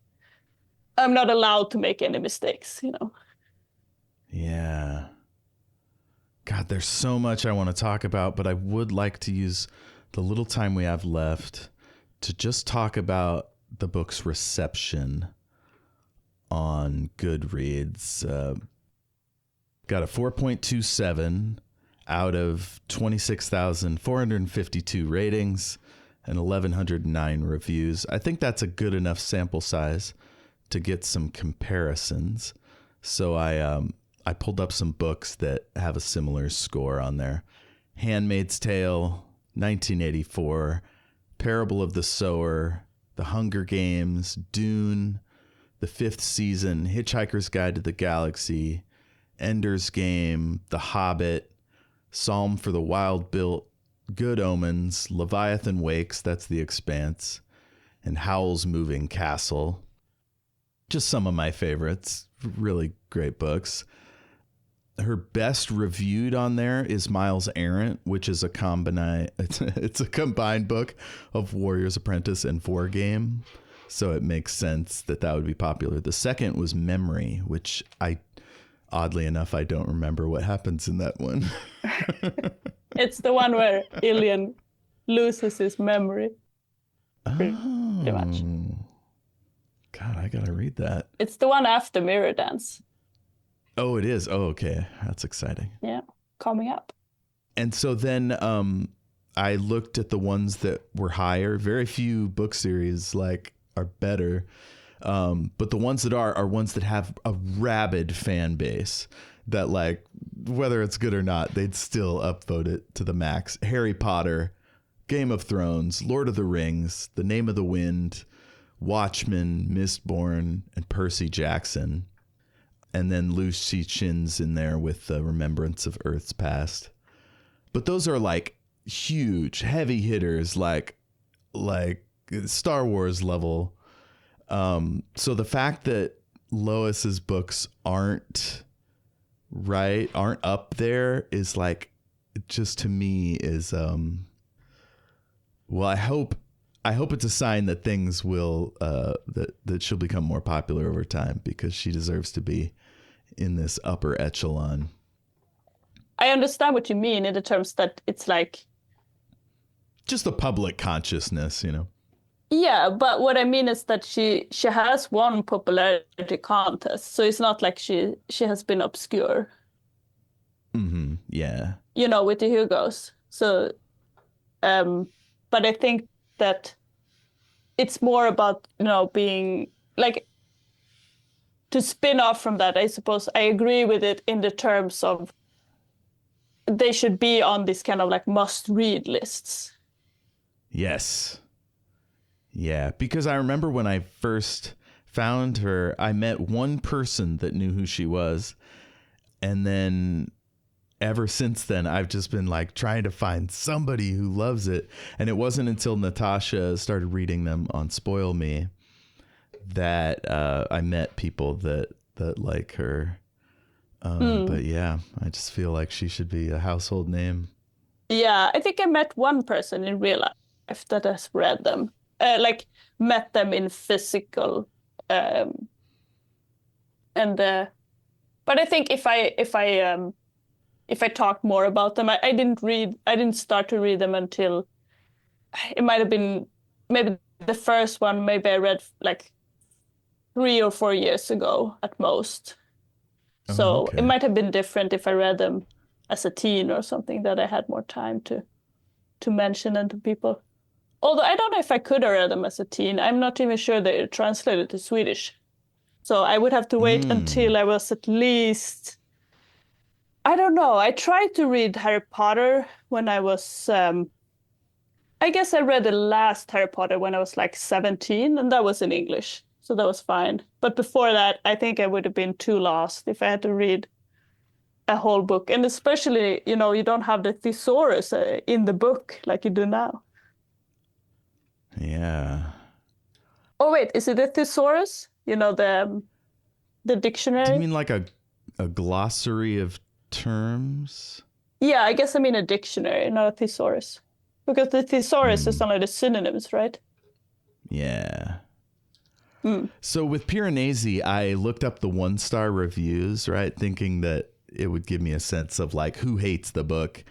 I'm not allowed to make any mistakes. Yeah. God, there's so much I want to talk about, but I would like to use the little time we have left to just talk about the book's reception on Goodreads. Got a 4.27 out of 26,452 ratings and 1,109 reviews. I think that's a good enough sample size to get some comparisons. So I pulled up some books that have a similar score on there. Handmaid's Tale, 1984, Parable of the Sower, The Hunger Games, Dune, The Fifth Season, Hitchhiker's Guide to the Galaxy, Ender's Game, The Hobbit, Psalm for the Wild Built, Good Omens, Leviathan Wakes, that's The Expanse, and Howl's Moving Castle. Just some of my favorites. Really great books. Her best reviewed on there is Miles Errant, which is it's a combined book of Warrior's Apprentice and Vor Game. So it makes sense that would be popular. The second was Memory, which oddly enough, I don't remember what happens in that one. It's the one where Ilian loses his memory. Pretty much. God, I gotta read that. It's the one after Mirror Dance. Oh, it is. Oh, okay. That's exciting. Yeah, coming up. And so then I looked at the ones that were higher. Very few book series are better. But the ones that are ones that have a rabid fan base that whether it's good or not, they'd still upvote it to the max. Harry Potter, Game of Thrones, Lord of the Rings, The Name of the Wind, Watchmen, Mistborn, and Percy Jackson. And then Lucy Chin's in there with the Remembrance of Earth's Past. But those are huge, heavy hitters, like Star Wars level. So the fact that Lois's books aren't up there is just to me is well, I hope it's a sign that things will that she'll become more popular over time, because she deserves to be in this upper echelon. I understand what you mean in the terms that it's just the public consciousness, Yeah, but what I mean is that she has won popularity contest, so it's not like she has been obscure. Mm-hmm. Yeah. With the Hugos. So, but I think that it's more about, being to spin off from that. I suppose I agree with it in the terms of they should be on this kind of must-read lists. Yes. Yeah, because I remember when I first found her, I met one person that knew who she was, and then ever since then, I've just been like trying to find somebody who loves it. And it wasn't until Natasha started reading them on Spoil Me that I met people that like her. But yeah, I just feel like she should be a household name. Yeah, I think I met one person in real life that has read them, like met them in physical, and but I think if I talk more about them, I didn't start to read them until it might have been maybe the first one, maybe I read like 3 or 4 years ago at most. Oh, So it okay. might have been different if I read them as a teen or something that I had more time to mention them to people. Although I don't know if I could have read them as a teen. I'm not even sure they're translated to Swedish. So I would have to wait Mm. until I was at least, I don't know. I tried to read Harry Potter when I was, I guess I read the last Harry Potter when I was like 17, and that was in English. So that was fine. But before that, I think I would have been too lost if I had to read a whole book. And especially, you don't have the thesaurus in the book like you do now. Yeah. Oh, wait, is it a thesaurus? The Do you dictionary? mean like a glossary of terms? Yeah, I guess I mean a dictionary, not a thesaurus. Because the thesaurus is Hmm. only the synonyms, right? Yeah. Mm. So with Piranesi, I looked up the 1-star reviews, right? Thinking that it would give me a sense of like who hates the book.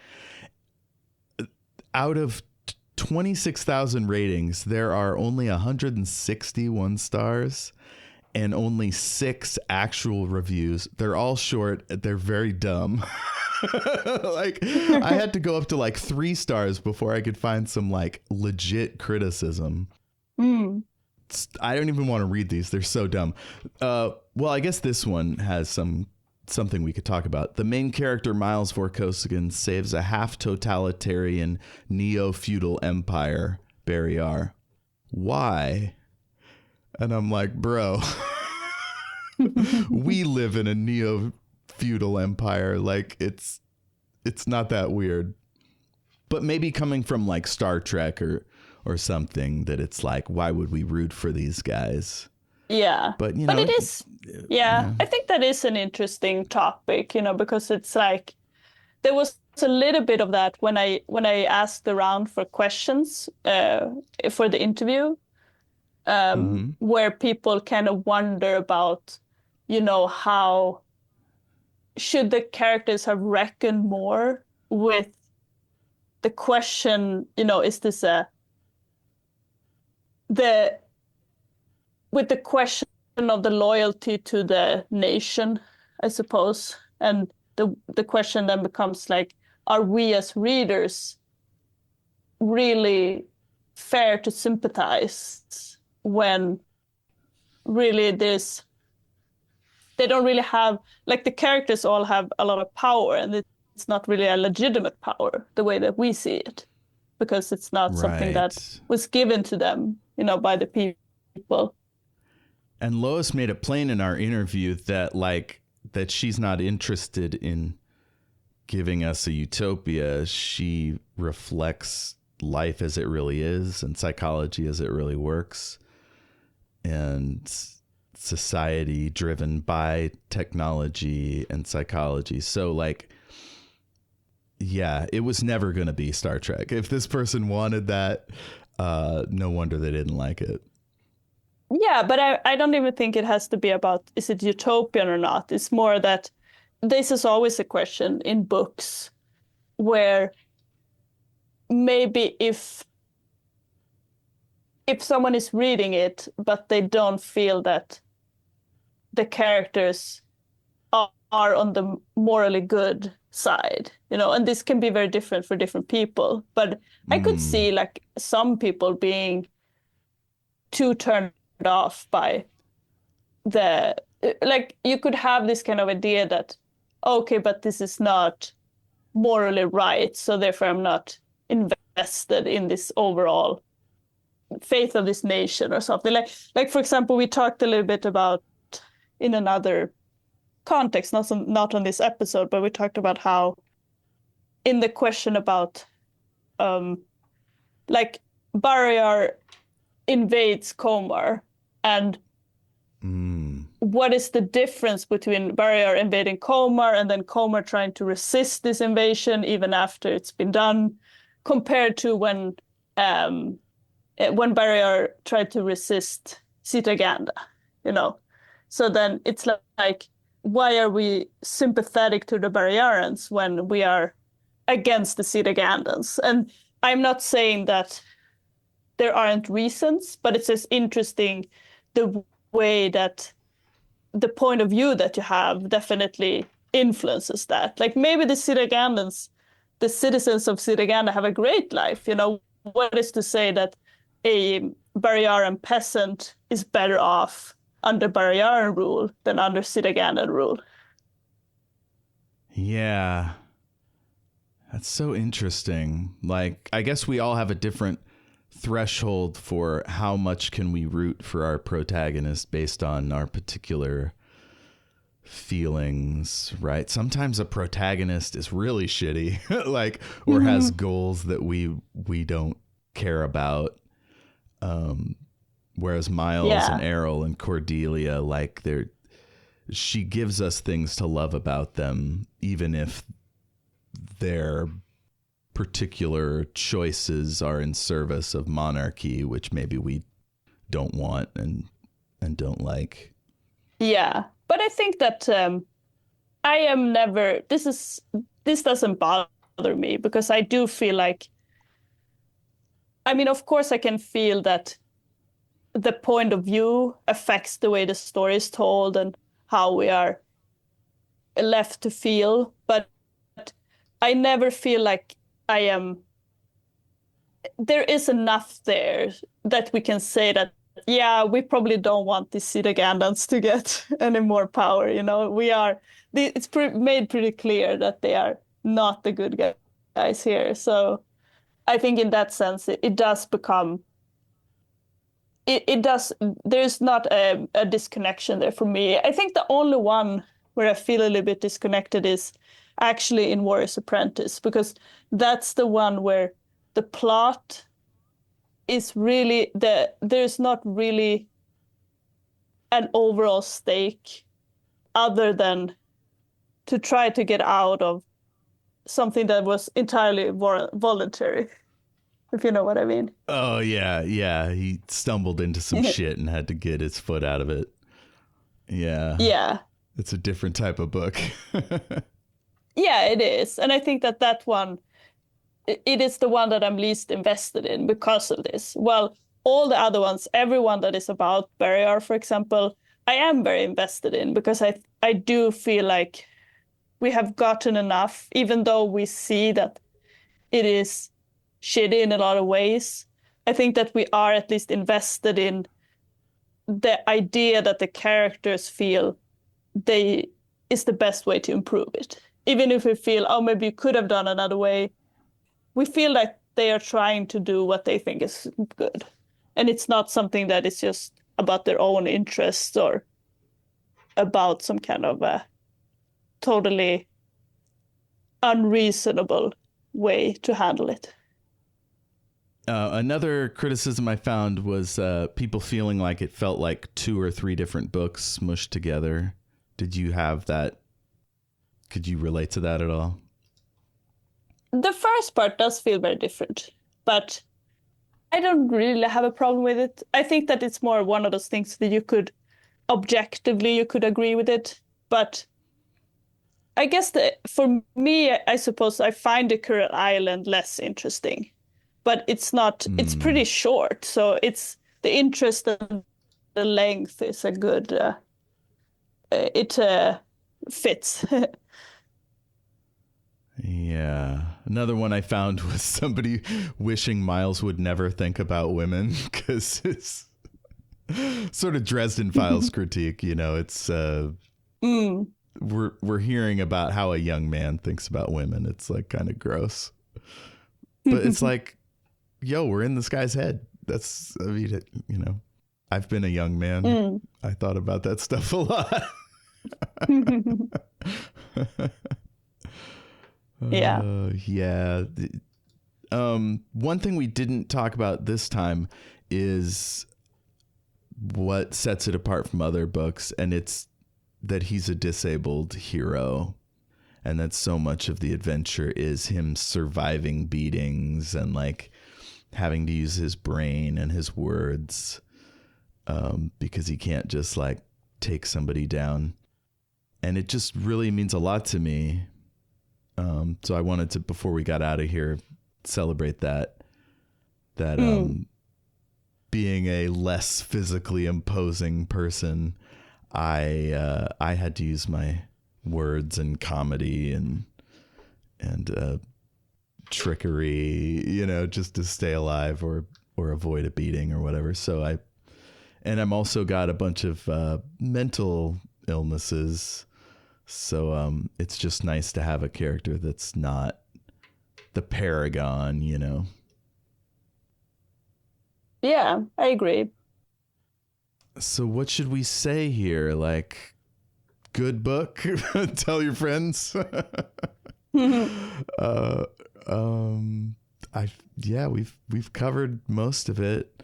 Out of 26,000 ratings, there are only 161 stars and only 6 actual reviews. They're all short. They're very dumb. Like I had to go up to like 3 stars before I could find some like legit criticism. Mm. I don't even want to read these. They're so dumb. Well, I guess this one has something we could talk about. The main character, Miles Vorkosigan, saves a half-totalitarian neo-feudal empire, Barriar. Why? And I'm like, bro, we live in a neo-feudal empire. Like, it's not that weird. But maybe coming from like Star Trek or something, that it's like, why would we root for these guys? Yeah. But But it is, yeah, yeah. I think that is an interesting topic, because it's like there was a little bit of that when I asked around for questions for the interview, Mm-hmm. where people kind of wonder about, how should the characters have reckoned more with the question, is this the with the question of the loyalty to the nation, I suppose. And the question then becomes like, are we as readers really fair to sympathize when really they don't really have, like, the characters all have a lot of power, and it's not really a legitimate power the way that we see it, because it's not something that Right. was given to them, by the people. And Lois made it plain in our interview that that she's not interested in giving us a utopia. She reflects life as it really is and psychology as it really works, and society driven by technology and psychology. So like, yeah, it was never going to be Star Trek. If this person wanted that, no wonder they didn't like it. Yeah, but I don't even think it has to be about is it utopian or not. It's more that this is always a question in books where maybe if someone is reading it, but they don't feel that the characters are on the morally good side, and this can be very different for different people. But I could Mm, see like some people being too turned off by the like you could have this kind of idea that okay, but this is not morally right, so therefore I'm not invested in this overall faith of this nation or something. Like for example, we talked a little bit about in another context, not on this episode, but we talked about how in the question about like Barrier invades Comar, and what is the difference between Barrier invading Comar and then Comar trying to resist this invasion even after it's been done, compared to when Barrier tried to resist Cetaganda, you know? So then it's like, why are we sympathetic to the Barriarans when we are against the Cetagandans? And I'm not saying that there aren't reasons, but it's just interesting the way that the point of view that you have definitely influences that. Like maybe the Cetagandans, the citizens of Cetaganda have a great life. You know, what is to say that a Barriaran peasant is better off under Barriaran rule than under Cetagandan rule? Yeah. That's so interesting. Like, I guess we all have a different threshold for how much can we root for our protagonist based on our particular feelings, right? Sometimes a protagonist is really shitty, like, or has goals that we don't care about. Whereas Miles and Errol and Cordelia, like, she gives us things to love about them, even if their particular choices are in service of monarchy, which maybe we don't want and don't like. Yeah, but I think that I am never. This doesn't bother me because I do feel like. I mean, of course, I can feel that the point of view affects the way the story is told and how we are left to feel, but I never feel like I am. There is enough there that we can say that, yeah, we probably don't want the Cetagandans to get any more power. You know, it's made pretty clear that they are not the good guys here. So I think in that sense, it does become. It does. There's not a disconnection there for me. I think the only one where I feel a little bit disconnected is actually in Warrior's Apprentice, because that's the one where the plot is really there's not really an overall stake other than to try to get out of something that was entirely voluntary, if you know what I mean. Oh, yeah. Yeah. He stumbled into some shit and had to get his foot out of it. Yeah. Yeah. It's a different type of book. Yeah, it is. And I think that one, it is the one that I'm least invested in because of this. Well, all the other ones, everyone that is about Barrier, for example, I am very invested in because I do feel like we have gotten enough, even though we see that it is shitty in a lot of ways. I think that we are at least invested in the idea that the characters feel they is the best way to improve it. Even if we feel, oh, maybe you could have done another way, we feel like they are trying to do what they think is good. And it's not something that is just about their own interests or about some kind of a totally unreasonable way to handle it. Another criticism I found was people feeling like it felt like 2 or 3 different books smushed together. Did you have that? Could you relate to that at all? The first part does feel very different, but I don't really have a problem with it. I think that it's more one of those things that you could agree with it, but I guess for me, I suppose I find the Kuril Island less interesting, but it's not. It's pretty short, so it's the interest and the length is a good. It fits. Yeah. Another one I found was somebody wishing Miles would never think about women because it's sort of Dresden Files critique. You know, it's we're hearing about how a young man thinks about women. It's like kind of gross, but it's like, yo, we're in this guy's head. That's, I mean, you know, I've been a young man. I thought about that stuff a lot. Yeah. Yeah. One thing we didn't talk about this time is what sets it apart from other books, and it's that he's a disabled hero, and that so much of the adventure is him surviving beatings and like having to use his brain and his words, because he can't just like take somebody down. And it just really means a lot to me. So I wanted to, before we got out of here, celebrate that being a less physically imposing person, I had to use my words and comedy and trickery, just to stay alive or avoid a beating or whatever. So I'm also got a bunch of mental illnesses. So it's just nice to have a character that's not the paragon, Yeah, I agree. So what should we say here? Like, good book? Tell your friends. We've covered most of it.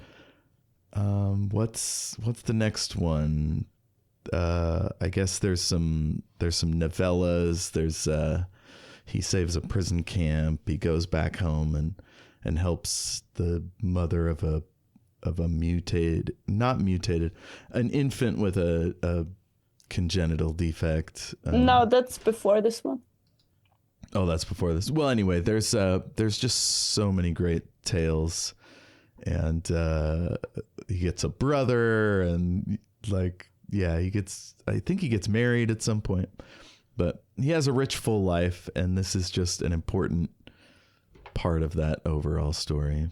What's the next one? I guess there's some novellas. There's he saves a prison camp. He goes back home and helps the mother of an infant with a congenital defect. No, that's before this one. Oh, that's before this. Well, anyway, there's just so many great tales, and he gets a brother, and like, yeah, I think he gets married at some point, but he has a rich, full life, and this is just an important part of that overall story.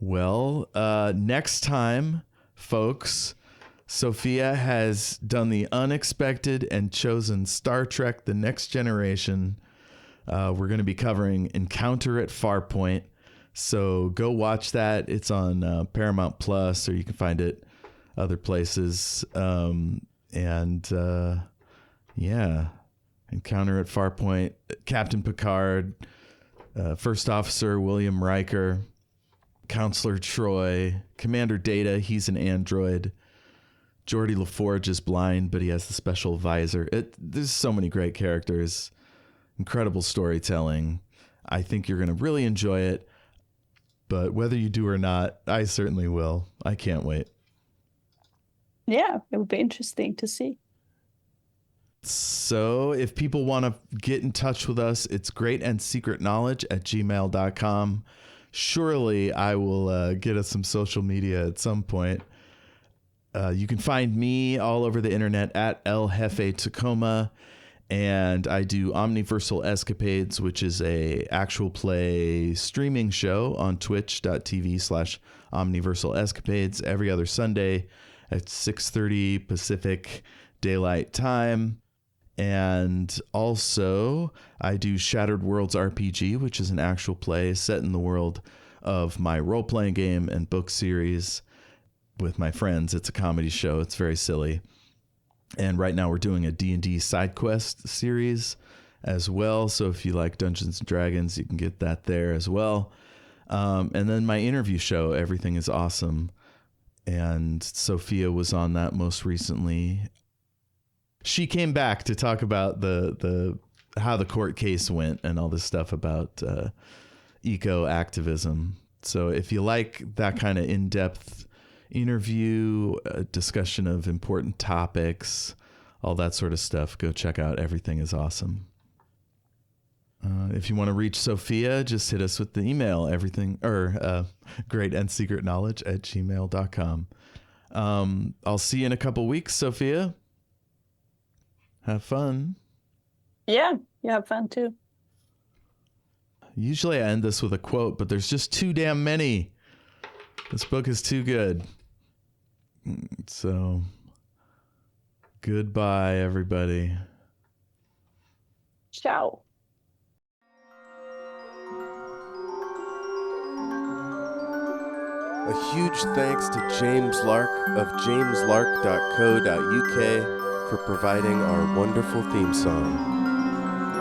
Well, next time, folks, Sofia has done the unexpected and chosen Star Trek: The Next Generation. We're going to be covering Encounter at Farpoint. So go watch that. It's on Paramount Plus, or you can find it other places. Encounter at Farpoint. Captain Picard, First Officer William Riker, Counselor Troy, Commander Data, he's an android. Geordi LaForge is blind, but he has the special visor. There's so many great characters. Incredible storytelling. I think you're going to really enjoy it. But whether you do or not, I certainly will. I can't wait. Yeah, it would be interesting to see. So if people want to get in touch with us, it's greatandsecretknowledge@gmail.com. Surely I will get us some social media at some point. You can find me all over the internet at El Jefe Tacoma, and I do Omniversal Escapades, which is a actual play streaming show on twitch.tv/Omniversal Escapades every other Sunday at 6:30 Pacific Daylight Time. And also I do Shattered Worlds RPG, which is an actual play set in the world of my role-playing game and book series with my friends. It's a comedy show. It's very silly. And right now we're doing a D&D side quest series as well. So if you like Dungeons and Dragons, you can get that there as well. And then my interview show, Everything is Awesome. And Sofia was on that most recently. She came back to talk about the how the court case went and all this stuff about eco activism. So if you like that kind of in-depth interview, discussion of important topics, all that sort of stuff, go check out Everything is Awesome. If you want to reach Sofia, just hit us with the email, greatandsecretknowledge@gmail.com. I'll see you in a couple weeks, Sofia. Have fun. Yeah, you have fun too. Usually I end this with a quote, but there's just too damn many. This book is too good. So, goodbye, everybody. Ciao. A huge thanks to James Lark of jameslark.co.uk for providing our wonderful theme song.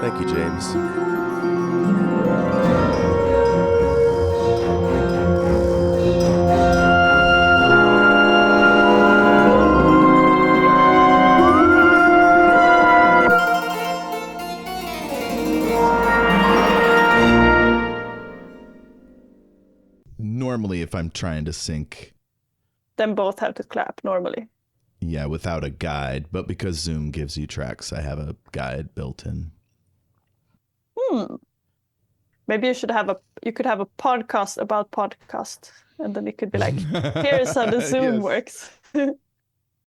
Thank you, James. Normally, if I'm trying to sync, Then both have to clap normally. yeah, without a guide, but because Zoom gives you tracks, I have a guide built in. Maybe you could have a podcast about podcast, and then it could be like, here's how the Zoom Yes. works.